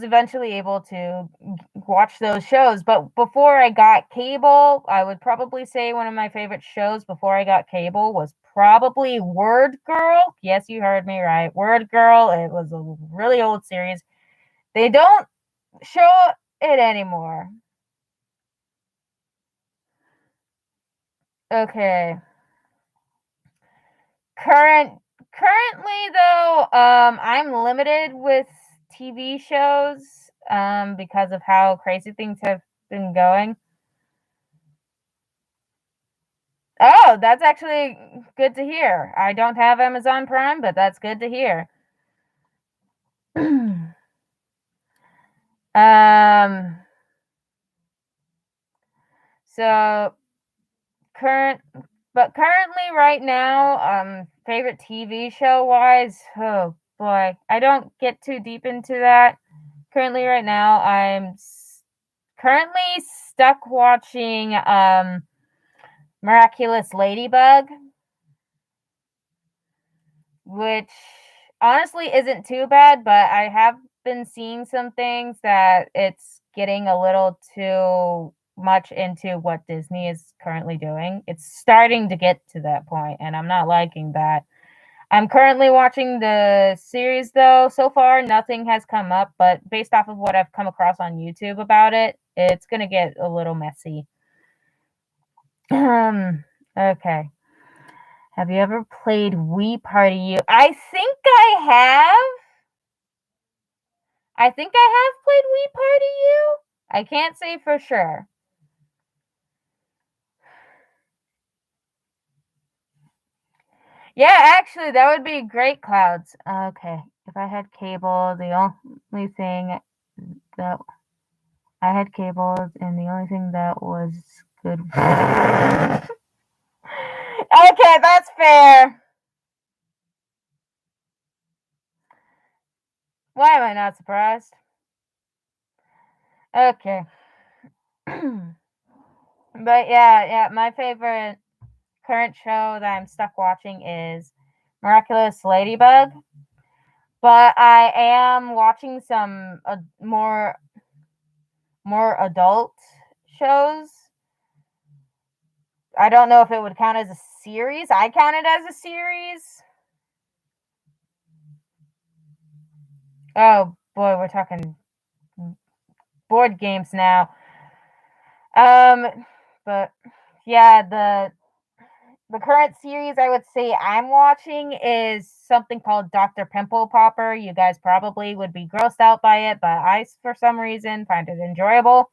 eventually able to watch those shows, but before I got cable, I would probably say one of my favorite shows before I got cable was probably Word Girl. Yes, you heard me right. Word Girl. It was a really old series. They don't show it anymore. Okay. Currently though, I'm limited with TV shows because of how crazy things have been going. Oh, that's actually good to hear. I don't have Amazon Prime, but that's good to hear. um so currently right now, favorite TV show wise, oh boy, I don't get too deep into that. Currently right now, I'm currently stuck watching Miraculous Ladybug, which honestly isn't too bad, but I have been seeing some things that it's getting a little too much into what Disney is currently doing. It's starting to get to that point, and I'm not liking that. I'm currently watching the series though. So far, nothing has come up, but based off of what I've come across on YouTube about it, it's gonna get a little messy. Okay. Have you ever played Wii Party U? I think I have. I think I have played Wii Party U. I can't say for sure. Yeah, actually, that would be great, Clouds. Okay. If I had cable, the only thing that I had cables, and the only thing that was good. Okay, that's fair. Why am I not surprised? Okay. But yeah, my favorite current show that I'm stuck watching is Miraculous Ladybug. But I am watching some more adult shows. I don't know if it would count as a series. I count it as a series. Oh boy, we're talking board games now. But yeah, the current series I would say I'm watching is something called Dr. Pimple Popper. You guys probably would be grossed out by it, but I, for some reason, find it enjoyable.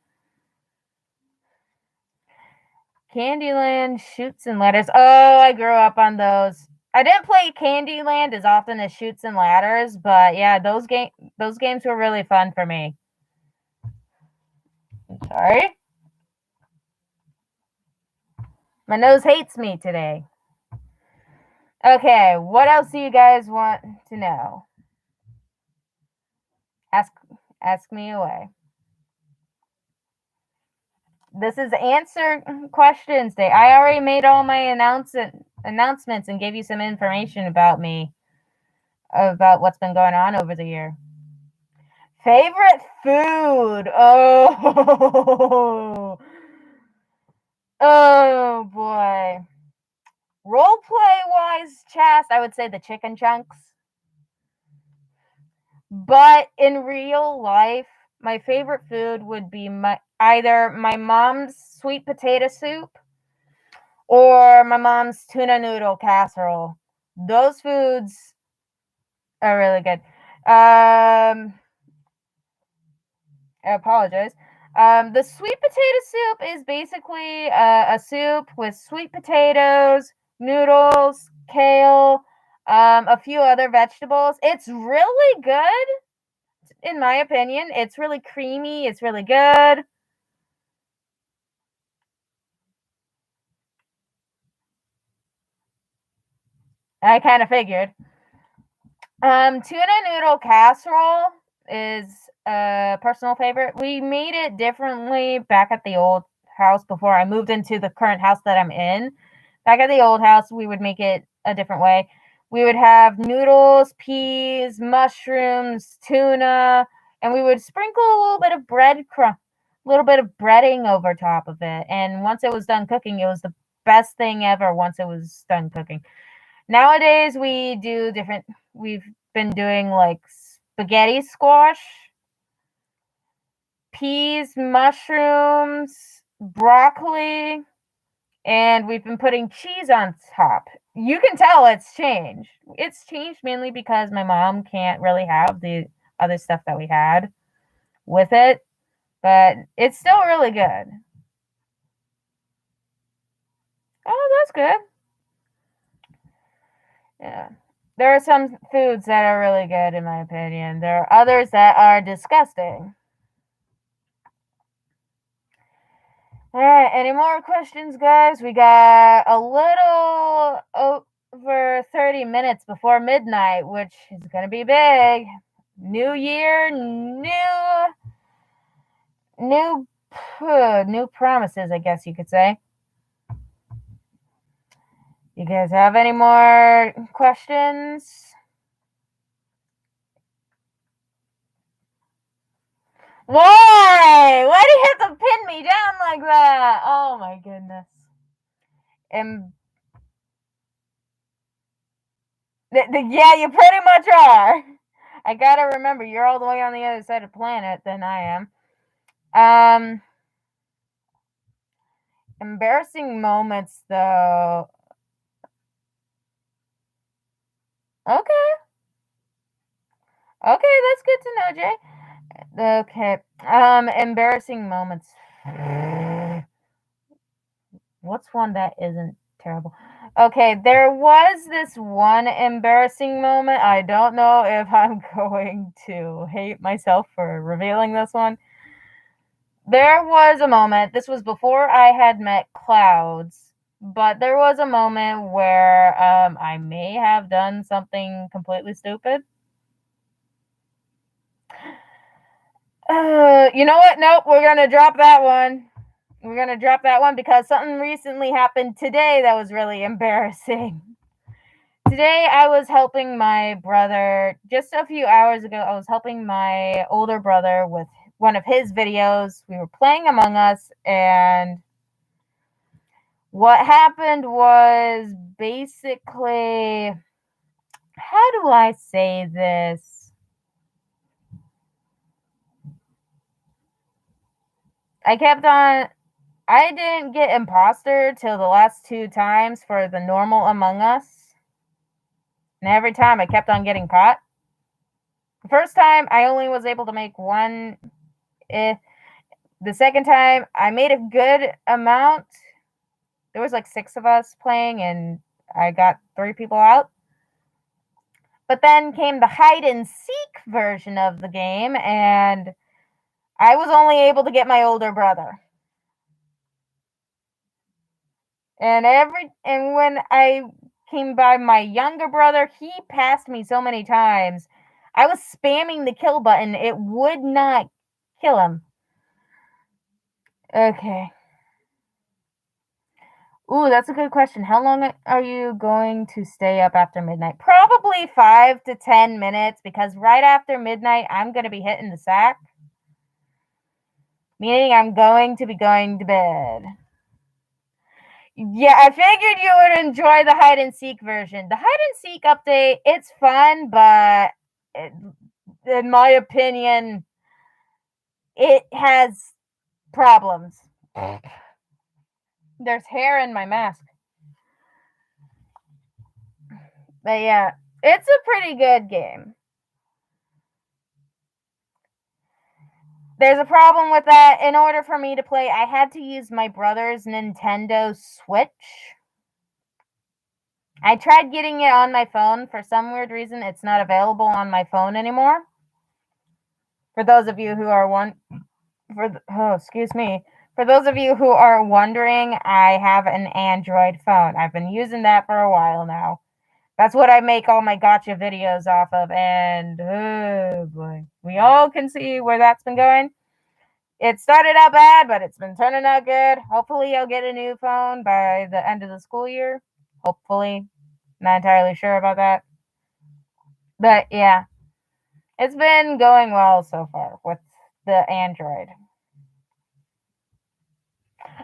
Candyland, Shoots and Ladders. Oh, I grew up on those. I didn't play Candyland as often as Shoots and Ladders, but yeah, those games were really fun for me. Sorry. My nose hates me today. Okay, what else do you guys want to know? Ask me away. This is answer questions day. I already made all my announcements and gave you some information about me, about what's been going on over the year. Favorite food? Oh, oh boy. Role play wise, Chast, I would say the chicken chunks. But in real life, my favorite food would be either my mom's sweet potato soup or my mom's tuna noodle casserole. Those foods are really good. I apologize. The sweet potato soup is basically a soup with sweet potatoes, noodles, kale, a few other vegetables. It's really good, in my opinion. It's really creamy. It's really good. I kind of figured. Tuna noodle casserole is a personal favorite. We made it differently back at the old house before I moved into the current house that I'm in. Back at the old house, we would make it a different way. We would have noodles, peas, mushrooms, tuna, and we would sprinkle a little bit of little bit of breading over top of it. And once it was done cooking, it was the best thing ever once it was done cooking. Nowadays, we've been doing like spaghetti squash, peas, mushrooms, broccoli, and we've been putting cheese on top. You can tell it's changed. It's changed mainly because my mom can't really have the other stuff that we had with it, but it's still really good. Oh, that's good. Yeah. There are some foods that are really good, in my opinion. There are others that are disgusting. All right, any more questions, guys? We got a little over 30 minutes before midnight, which is going to be big. New year, new promises, I guess you could say. You guys have any more questions? Why? Why do you have to pin me down like that? Oh my goodness. And yeah, you pretty much are. I gotta remember, you're all the way on the other side of the planet than I am. Embarrassing moments, though. Okay. Okay, that's good to know, Jay. Okay. Embarrassing moments. What's one that isn't terrible? Okay, there was this one embarrassing moment. I don't know if I'm going to hate myself for revealing this one. There was a moment, this was before I had met Clouds, but there was a moment where I may have done something completely stupid. You know what? Nope, we're going to drop that one. We're going to drop that one because something recently happened today that was really embarrassing. Today, I was helping my brother, just a few hours ago, I was helping my older brother with one of his videos. We were playing Among Us, and what happened was basically, how do I say this? I didn't get imposter till the last 2 times for the normal Among Us. And every time I kept on getting caught. The first time I only was able to make one. The second time I made a good amount. There was like 6 of us playing and I got 3 people out. But then came the hide and seek version of the game and I was only able to get my older brother. And when I came by my younger brother, he passed me so many times. I was spamming the kill button. It would not kill him. Okay. Ooh, that's a good question. How long are you going to stay up after midnight? Probably 5 to 10 minutes because right after midnight, I'm going to be hitting the sack, meaning I'm going to be going to bed. Yeah, I figured you would enjoy the hide and seek version. The hide and seek update, it's fun, but in my opinion, it has problems. There's hair in my mask. But yeah, it's a pretty good game. There's a problem with that. In order for me to play, I had to use my brother's Nintendo Switch. I tried getting it on my phone. For some weird reason, it's not available on my phone anymore. For those of you who are For those of you who are wondering, I have an Android phone. I've been using that for a while now. That's what I make all my gotcha videos off of, and oh boy, we all can see where that's been going. It started out bad, but it's been turning out good. Hopefully, I'll get a new phone by the end of the school year. Hopefully, not entirely sure about that, but yeah, it's been going well so far with the Android.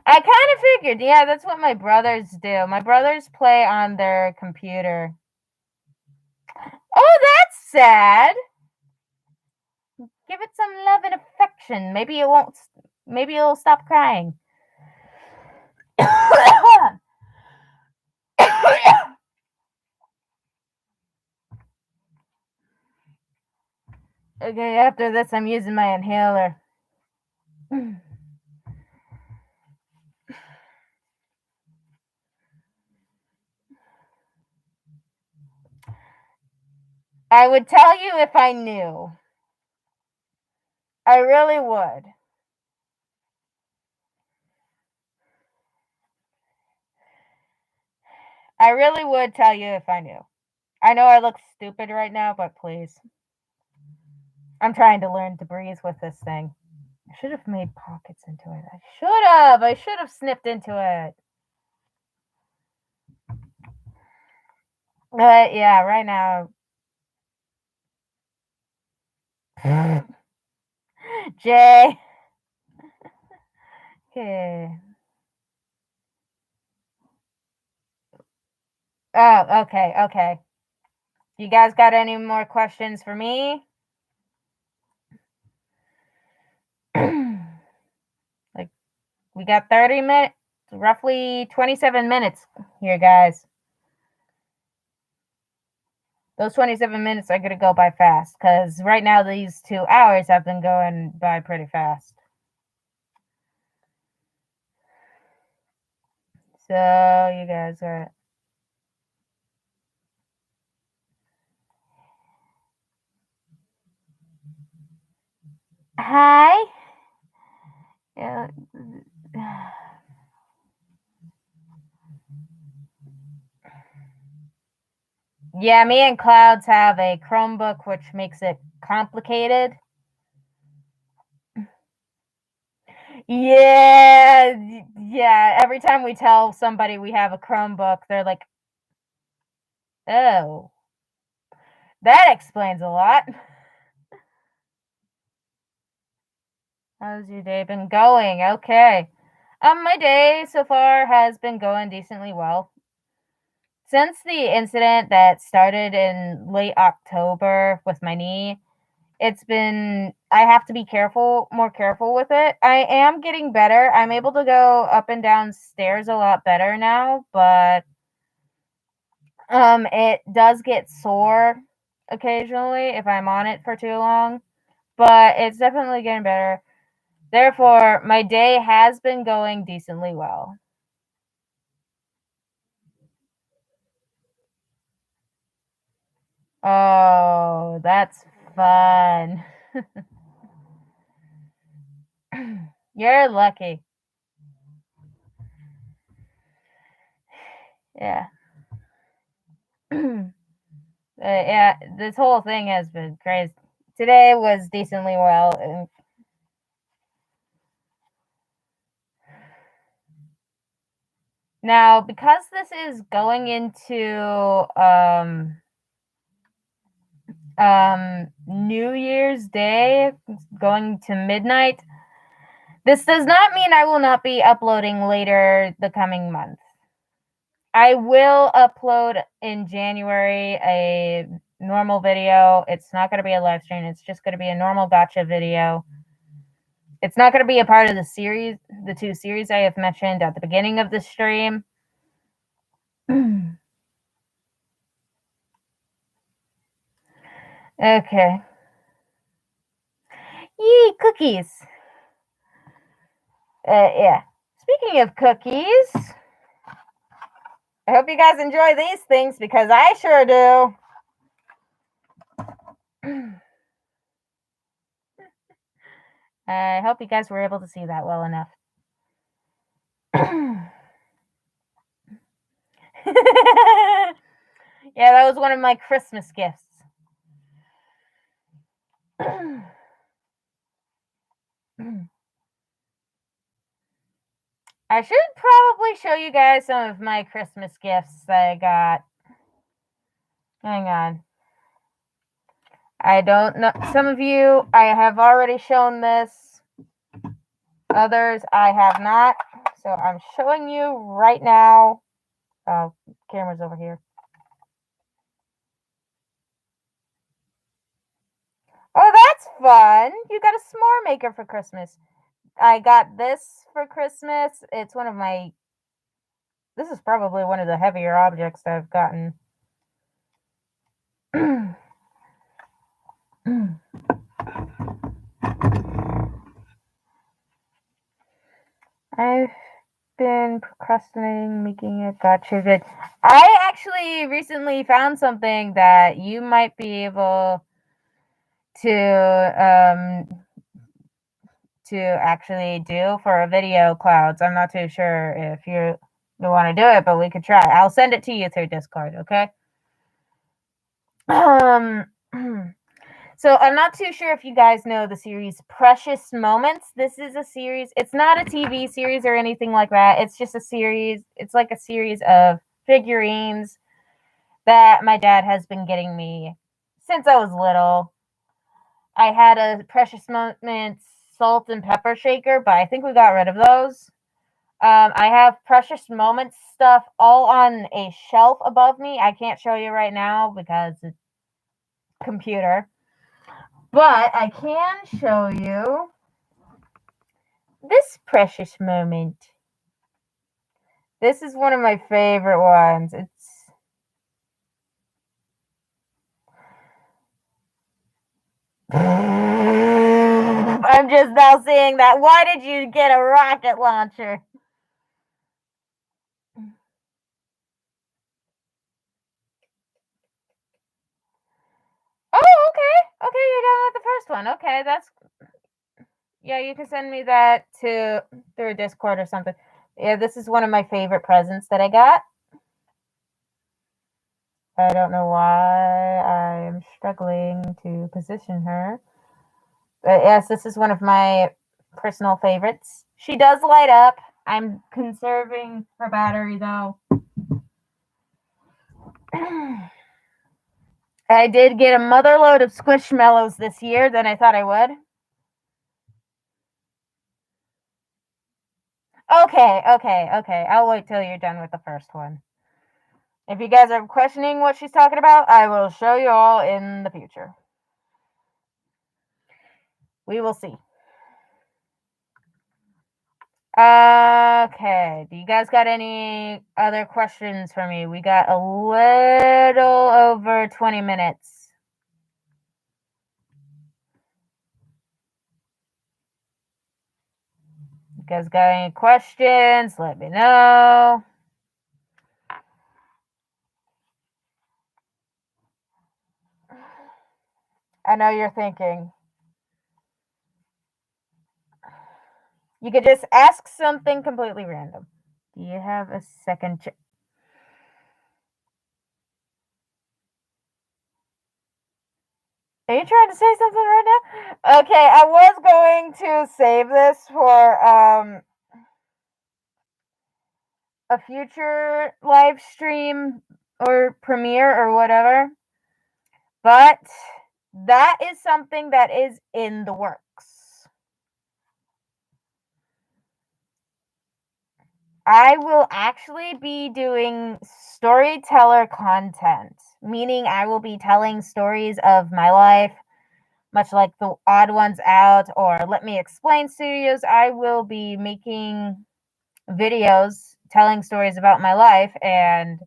I kind of figured, yeah, that's what my brothers do. My brothers play on their computer. Oh, that's sad. Give it some love and affection. Maybe it won't. Maybe it'll stop crying. Okay, after this, I'm using my inhaler. I would tell you if I knew. I really would. I really would tell you if I knew. I know I look stupid right now, but please. I'm trying to learn to breathe with this thing. I should have made pockets into it. I should have snipped into it. But yeah, right now. Jay. Okay. Oh, okay. You guys got any more questions for me? Like, we got 30 minutes, roughly 27 minutes here, guys. Those 27 minutes are going to go by fast because right now these 2 hours have been going by pretty fast. So, you guys are. Hi. Yeah, me and Clouds have a Chromebook, which makes it complicated. Yeah. Every time we tell somebody we have a Chromebook, they're like, oh, that explains a lot. How's your day been going? Okay. My day so far has been going decently well. Since the incident that started in late October with my knee, I have to be more careful with it. I am getting better. I'm able to go up and down stairs a lot better now, but it does get sore occasionally if I'm on it for too long, but it's definitely getting better. Therefore, my day has been going decently well. Oh, that's fun. You're lucky. Yeah. Yeah, this whole thing has been crazy. Today was decently well. And Now, because this is going into New Year's Day, going to midnight, this does not mean I will not be uploading later the coming month. I will upload in January a normal video. It's not going to be a live stream. It's just going to be a normal gotcha video. It's not going to be a part of the series, the 2 series I have mentioned at the beginning of the stream. Okay. Yee, cookies. Yeah. Speaking of cookies, I hope you guys enjoy these things because I sure do. I hope you guys were able to see that well enough. Yeah, that was one of my Christmas gifts. I should probably show you guys some of my Christmas gifts that I got. Hang on. I don't know. Some of you, I have already shown this. Others, I have not. So I'm showing you right now. Oh, camera's over here. Oh, that's fun. You got a s'more maker for Christmas. I got this for Christmas. It's one of my... This is probably one of the heavier objects that I've gotten. I've been procrastinating making a gotcha vid. I actually recently found something that you might be able to actually do for a video, Clouds. I'm not too sure if you want to do it, but we could try. I'll send it to you through Discord, okay? So I'm not too sure if you guys know the series Precious Moments. This is a series. It's not a TV series or anything like that. It's just a series. It's like a series of figurines that my dad has been getting me since I was little. I had a Precious Moments salt and pepper shaker, but I think we got rid of those. I have Precious Moments stuff all on a shelf above me. I can't show you right now because it's computer. But I can show you this Precious Moment. This is one of my favorite ones. I'm just now seeing that. Why did you get a rocket launcher? Oh, okay. Okay, you're done with the first one. Okay, that's... Yeah, you can send me that through Discord or something. Yeah, this is one of my favorite presents that I got. I don't know why I'm struggling to position her. But yes, this is one of my personal favorites. She does light up. I'm conserving her battery though. I did get a mother load of Squishmallows this year than I thought I would. Okay. I'll wait till you're done with the first one. If you guys are questioning what she's talking about, I will show you all in the future. We will see. Okay. Do you guys got any other questions for me? We got a little over 20 minutes. You guys got any questions? Let me know. I know you're thinking. You could just ask something completely random. Do you have a second Are you trying to say something right now? Okay, I was going to save this for a future live stream or premiere or whatever. But that is something that is in the works. I will actually be doing storyteller content, meaning I will be telling stories of my life, much like the Odd Ones Out or Let Me Explain Studios. I will be making videos telling stories about my life, and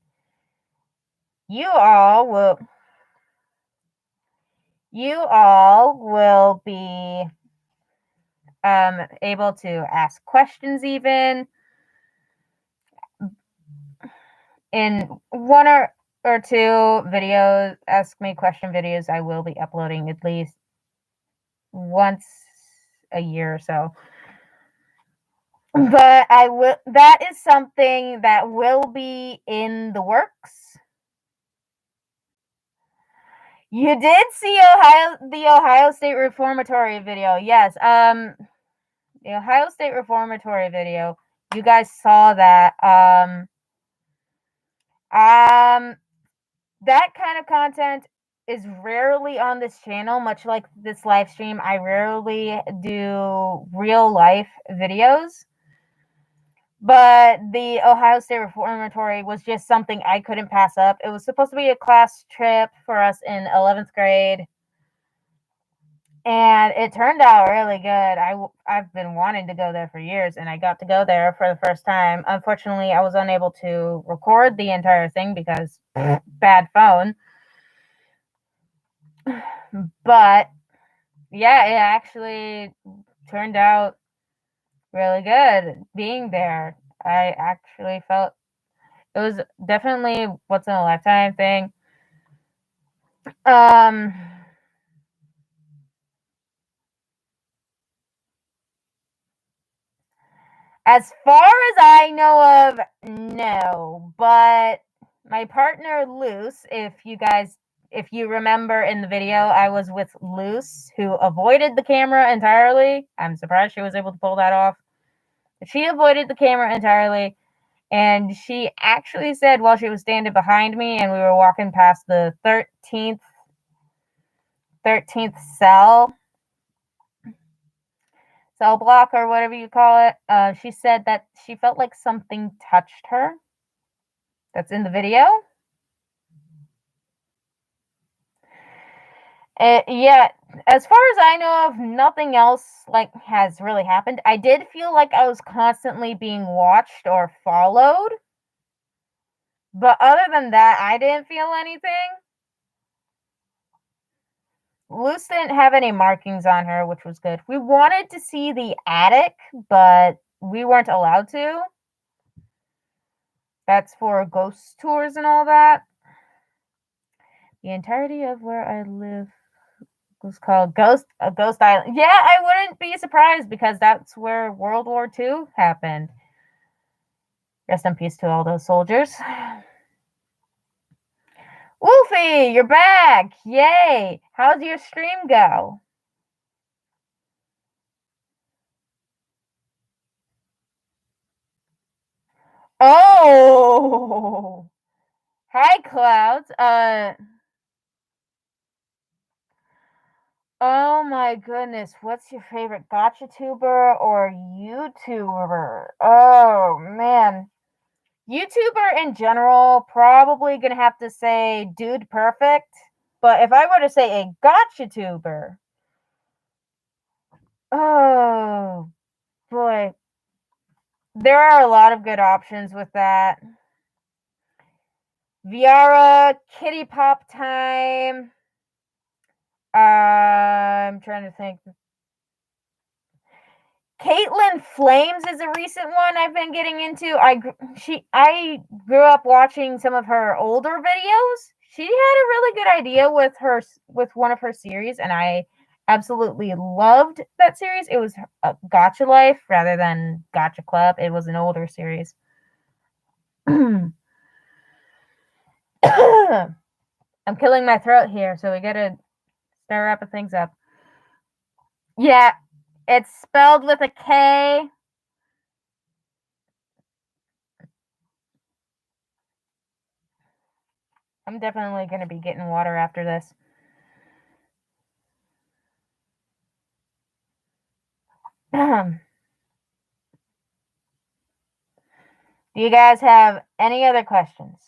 you all will be able to ask questions even in one or two videos, ask me question videos. I will be uploading at least once a year or so. But that is something that will be in the works. You did see the Ohio State Reformatory video. Yes. The Ohio State Reformatory video. You guys saw that. That kind of content is rarely on this channel, much like this live stream. I rarely do real life videos. But the Ohio State Reformatory was just something I couldn't pass up. It was supposed to be a class trip for us in 11th grade. And it turned out really good. I've been wanting to go there for years, and I got to go there for the first time. Unfortunately, I was unable to record the entire thing because bad phone. But yeah, it actually turned out really good being there. I actually felt it was definitely once in a lifetime thing. As far as I know of, no. But my partner Luce, if you remember in the video, I was with Luce, who avoided the camera entirely. I'm surprised she was able to pull that off. She avoided the camera entirely, and she actually said while she was standing behind me and we were walking past the 13th cell block or whatever you call it, she said that she felt like something touched her. That's in the video. Yeah, as far as I know of, nothing else like has really happened. I did feel like I was constantly being watched or followed, but other than that, I didn't feel anything. Luce didn't have any markings on her, which was good. We wanted to see the attic, but we weren't allowed to. That's for ghost tours and all that. The entirety of where I live was called Ghost Island. Yeah, I wouldn't be surprised because that's where World War II happened. Rest in peace to all those soldiers. Wolfie, you're back! Yay! How'd your stream go? Oh! Hi, Clouds. Oh my goodness, what's your favorite gotcha-tuber or YouTuber? Oh man. YouTuber in general, probably gonna have to say Dude Perfect. But if I were to say a gotcha-tuber, oh boy. There are a lot of good options with that. Viara, Kitty Pop Time. I'm trying to think. Caitlin Flames is a recent one I've been getting into. I grew up watching some of her older videos. She had a really good idea with one of her series, and I absolutely loved that series. It was a Gotcha Life rather than Gotcha Club. It was an older series. I'm killing my throat here, so we gotta start wrapping things up. Yeah, it's spelled with a K. I'm definitely going to be getting water after this. Do you guys have any other questions?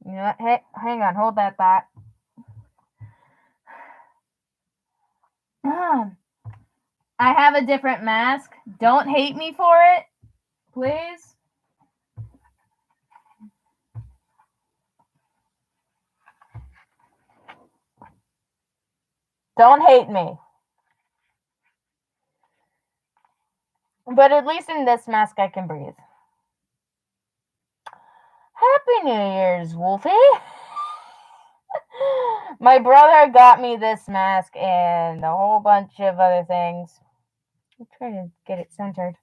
You know what? Hey, hang on. Hold that thought. I have a different mask. Don't hate me for it, please. Don't hate me. But at least in this mask, I can breathe. Happy New Year's, Wolfie. My brother got me this mask and a whole bunch of other things. I'm trying to get it centered.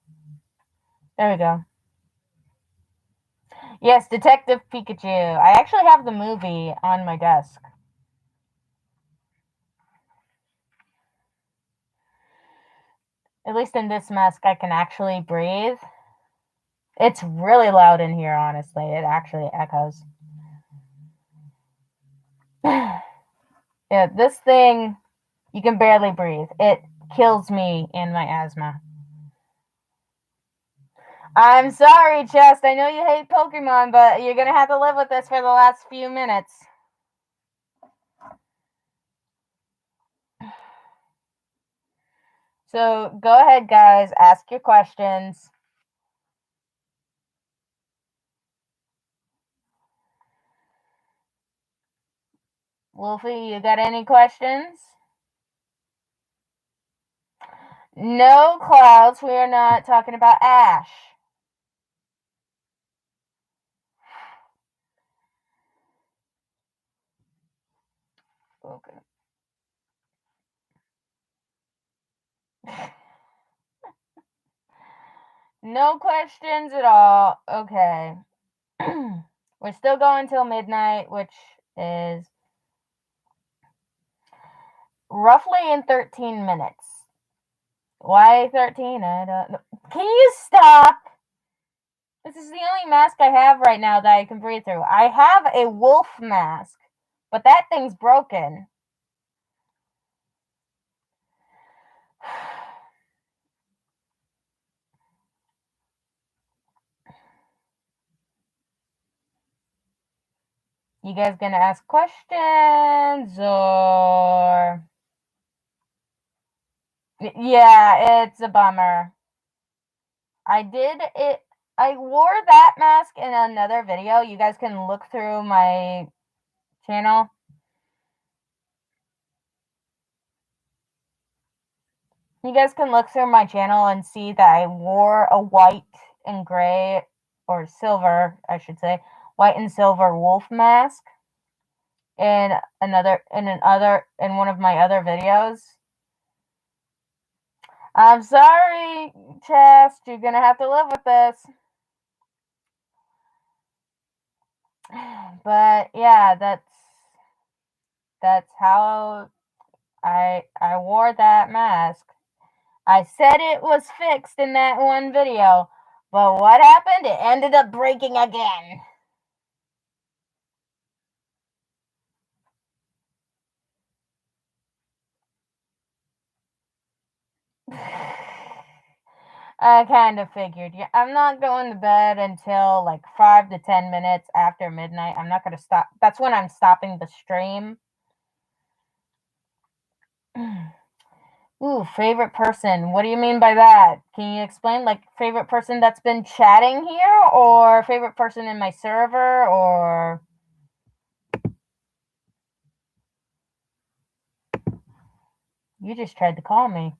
There we go. Yes, Detective Pikachu. I actually have the movie on my desk. At least in this mask, I can actually breathe. It's really loud in here, honestly. It actually echoes. Yeah, this thing, you can barely breathe. It kills me and my asthma. I'm sorry, Chest. I know you hate Pokemon, but you're gonna have to live with this for the last few minutes. So go ahead, guys. Ask your questions. Wolfie, you got any questions? No clouds. We are not talking about Ash. Okay. No questions at all. Okay. We're still going till midnight, which is roughly in 13 minutes. Why 13? I don't know. Can you stop? This is the only mask I have right now that I can breathe through. I have a wolf mask, but that thing's broken. You guys gonna ask questions or? Yeah, it's a bummer. I wore that mask in another video. You guys can look through my channel. You guys can look through my channel and see that I wore a white and gray, or silver, I should say, white and silver wolf mask in one of my other videos. I'm sorry, Chest, you're gonna have to live with this. But yeah, that's how I wore that mask. I said it was fixed in that one video, but what happened? It ended up breaking again. I kind of figured. Yeah, I'm not going to bed until like 5 to 10 minutes after midnight. I'm not going to stop. That's when I'm stopping the stream. Ooh, favorite person. What do you mean by that? Can you explain? Like, favorite person that's been chatting here, or favorite person in my server, or. You just tried to call me.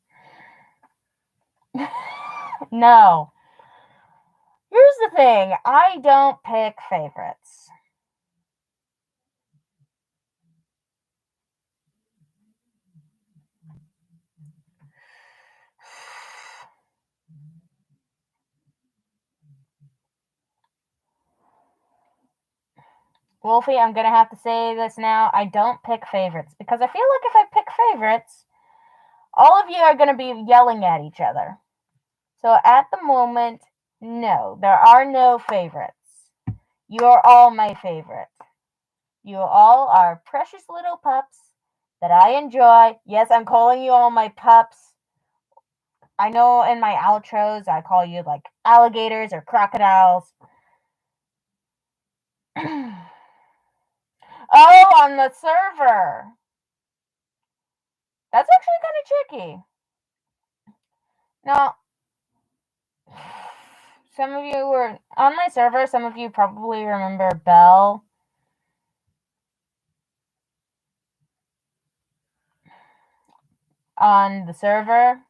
No. Here's the thing, I don't pick favorites. Wolfie, I'm gonna have to say this now. I don't pick favorites because I feel like if I pick favorites, all of you are gonna be yelling at each other. So at the moment, no, there are no favorites. You are all my favorite. You all are precious little pups that I enjoy. Yes, I'm calling you all my pups. I know in my outros I call you like alligators or crocodiles. Oh, on the server. That's actually kind of tricky. Now, some of you were on my server, some of you probably remember Belle. On the server.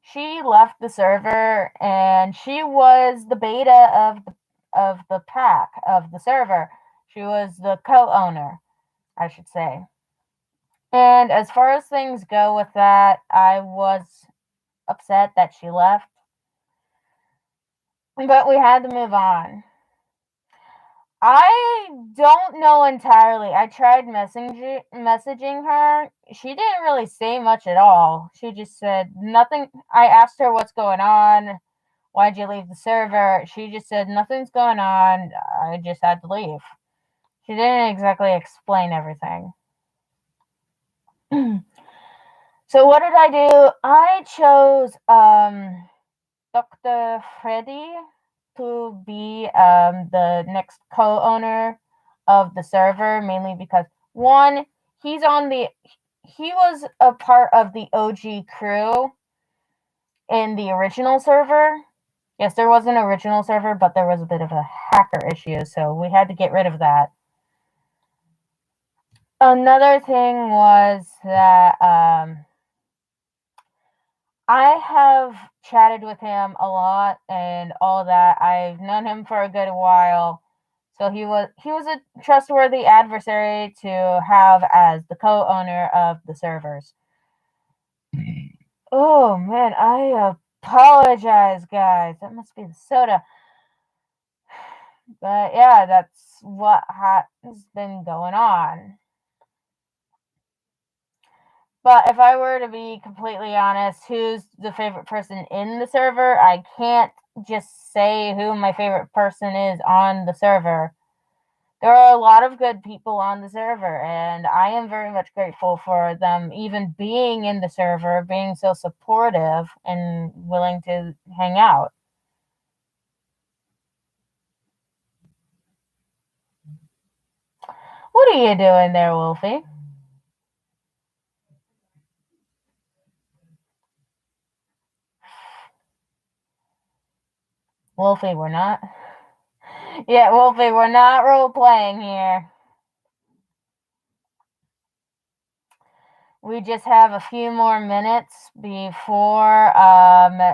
She left the server and she was the beta of the pack of the server. She was the co-owner, I should say. And as far as things go with that, I was upset that she left. But we had to move on. I don't know entirely. I tried messaging her. She didn't really say much at all. She just said nothing. I asked her what's going on. Why'd you leave the server? She just said nothing's going on. I just had to leave. She didn't exactly explain everything. So what did I do? I chose Dr. Freddy to be the next co-owner of the server, mainly because one, he was a part of the OG crew in the original server. Yes, there was an original server, but there was a bit of a hacker issue, so we had to get rid of that. Another thing was that I have chatted with him a lot and all that. I've known him for a good while. So he was a trustworthy adversary to have as the co-owner of the servers. Oh man, I apologize, guys. That must be the soda. But yeah, that's what has been going on. But if I were to be completely honest, who's the favorite person in the server? I can't just say who my favorite person is on the server. There are a lot of good people on the server, and I am very much grateful for them even being in the server, being so supportive and willing to hang out. What are you doing there, Wolfie? Wolfie, we're not. Yeah, Wolfie, we're not role playing here. We just have a few more minutes before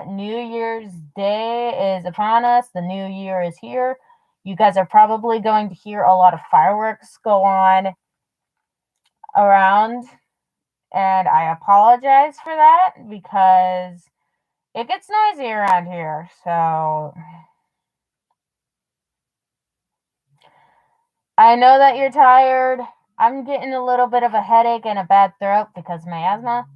New Year's Day is upon us. The new year is here. You guys are probably going to hear a lot of fireworks go on around, and I apologize for that because it gets noisy around here. So I know that you're tired. I'm getting a little bit of a headache and a bad throat because of my asthma.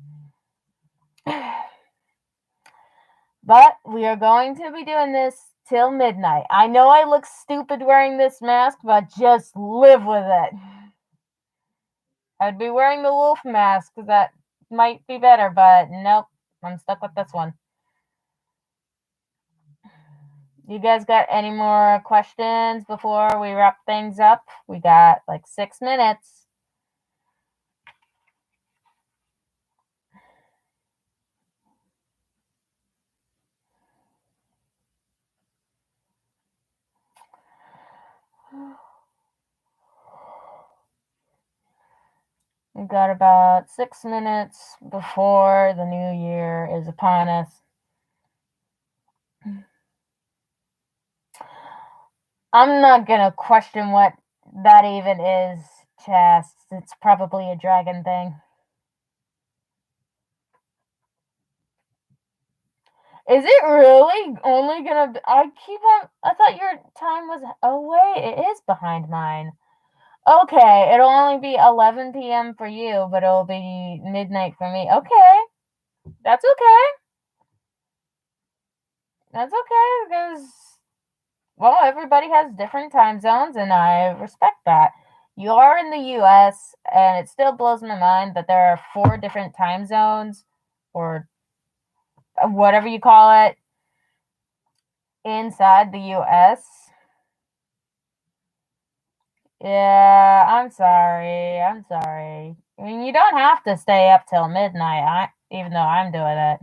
But we are going to be doing this till midnight. I know I look stupid wearing this mask, but just live with it. I'd be wearing the wolf mask. That might be better, but nope. I'm stuck with this one. You guys got any more questions before we wrap things up? We got like 6 minutes. We got about 6 minutes before the new year is upon us. I'm not gonna question what that even is, Chast. It's probably a dragon thing. Is it really only gonna be, I thought your time was, oh wait, it is behind mine. Okay, it'll only be 11 p.m. for you, but it'll be midnight for me. Okay, that's okay. That's okay because well, everybody has different time zones, and I respect that. You are in the US, and it still blows my mind that there are 4 different time zones, or whatever you call it, inside the US. Yeah, I'm sorry. I'm sorry. I mean, you don't have to stay up till midnight, even though I'm doing it.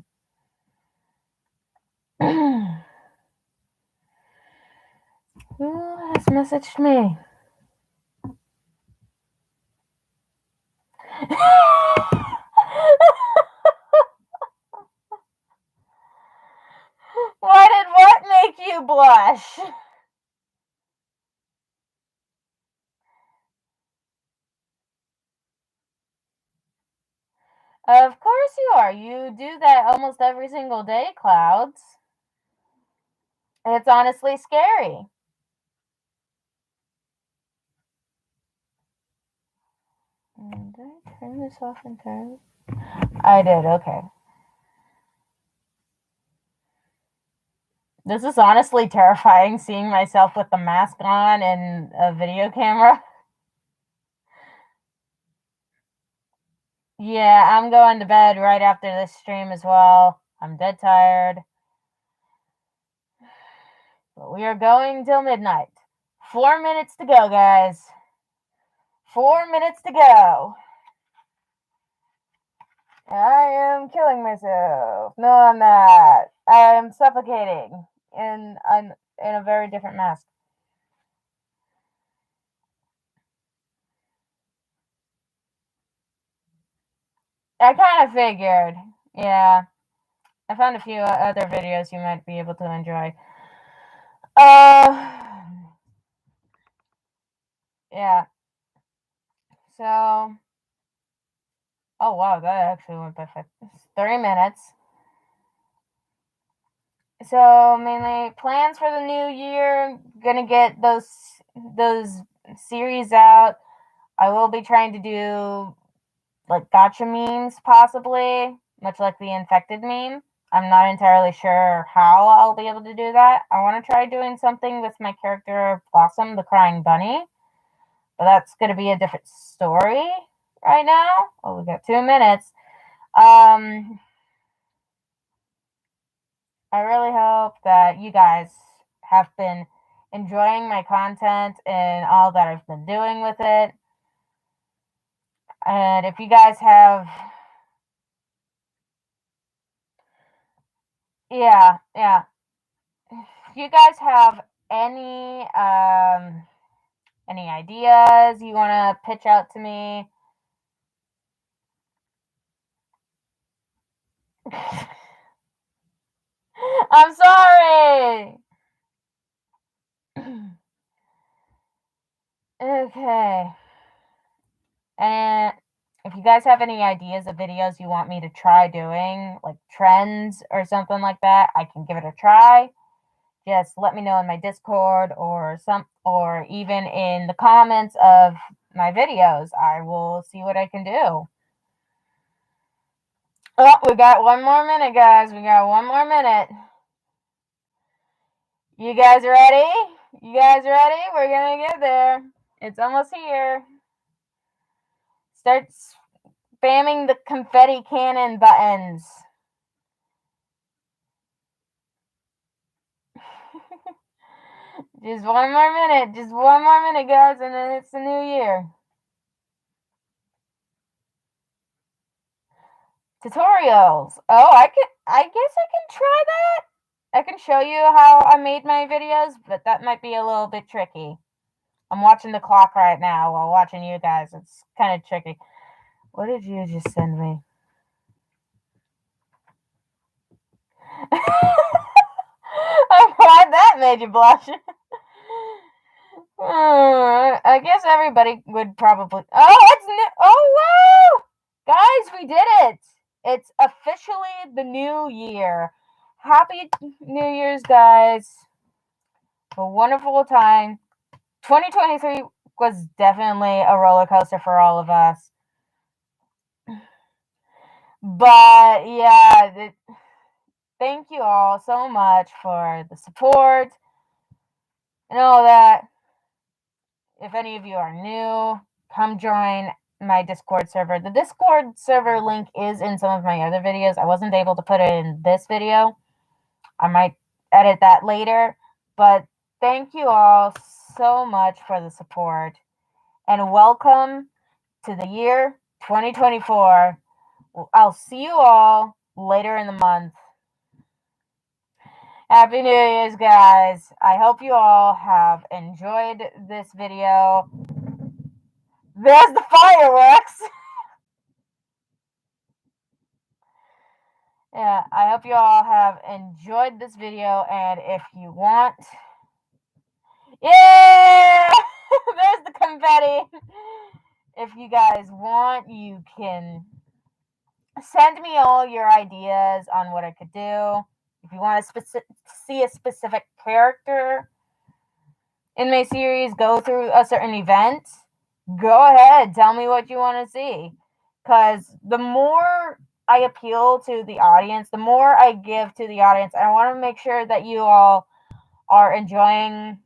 Who has messaged me? Why did what make you blush? Of course you are. You do that almost every single day, Clouds. It's honestly scary. Did I turn this off entirely? I did, okay. This is honestly terrifying, seeing myself with the mask on and a video camera. Yeah, I'm going to bed right after this stream as well. I'm dead tired. But we are going till midnight. 4 minutes to go, guys. 4 minutes to go. I am killing myself. No, I'm not. I am suffocating in a very different mask. I kind of figured. Yeah. I found a few other videos you might be able to enjoy. Yeah. So, oh wow, that actually went by 3 minutes. So mainly plans for the new year. Gonna get those series out. I will be trying to do like gotcha memes, possibly, much like the infected meme. I'm not entirely sure how I'll be able to do that. I want to try doing something with my character Blossom, the crying bunny, but that's going to be a different story right now. Oh, we got 2 minutes. I really hope that you guys have been enjoying my content and all that I've been doing with it. And if you guys have, yeah, if you guys have any ideas you want to pitch out to me, I'm sorry. Okay. And if you guys have any ideas of videos you want me to try doing, like trends or something like that, I can give it a try. Just let me know in my Discord or even in the comments of my videos. I will see what I can do. Oh, we got 1 more minute, guys. We got 1 more minute. You guys ready? You guys ready? We're gonna get there. It's almost here. Start spamming the confetti cannon buttons. Just 1 more minute. Just 1 more minute, guys, and then it's the new year. Tutorials. Oh, I guess I can try that. I can show you how I made my videos, but that might be a little bit tricky. I'm watching the clock right now while watching you guys. It's kind of tricky. What did you just send me? I'm glad that made you blush. I guess everybody would probably. Oh, it's new. Oh, wow! Guys, we did it. It's officially the new year. Happy New Year's, guys. A wonderful time. 2023 was definitely a roller coaster for all of us. But yeah, thank you all so much for the support. know that if any of you are new, come join my Discord server. The Discord server link is in some of my other videos. I wasn't able to put it in this video. I might edit that later. But thank you all so much for the support. And welcome to the year 2024. I'll see you all later in the month. Happy New Year's, guys. I hope you all have enjoyed this video. There's the fireworks. Yeah, I hope you all have enjoyed this video, and if you want, yeah, there's the confetti. If you guys want, you can send me all your ideas on what I could do. If you want to see a specific character in my series go through a certain event, go ahead. Tell me what you want to see. Because the more I appeal to the audience, the more I give to the audience. I want to make sure that you all are enjoying.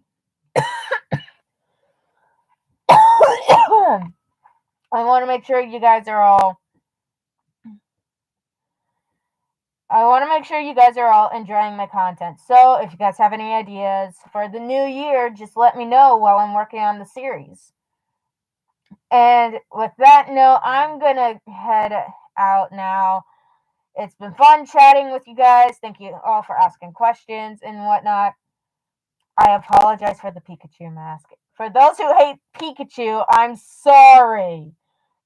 I want to make sure you guys are all. I want to make sure you guys are all enjoying my content. So, if you guys have any ideas for the new year, just let me know while I'm working on the series. And with that note, I'm going to head out now. It's been fun chatting with you guys. Thank you all for asking questions and whatnot. I apologize for the Pikachu mask. For those who hate Pikachu, I'm sorry.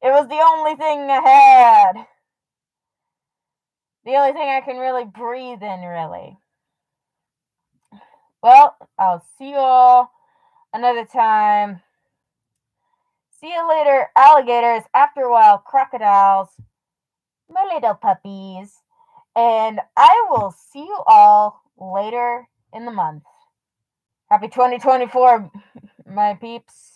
It was the only thing I had. The only thing I can really breathe in, really. Well, I'll see you all another time. See you later, alligators. After a while, crocodiles. My little puppies. And I will see you all later in the month. Happy 2024, my peeps.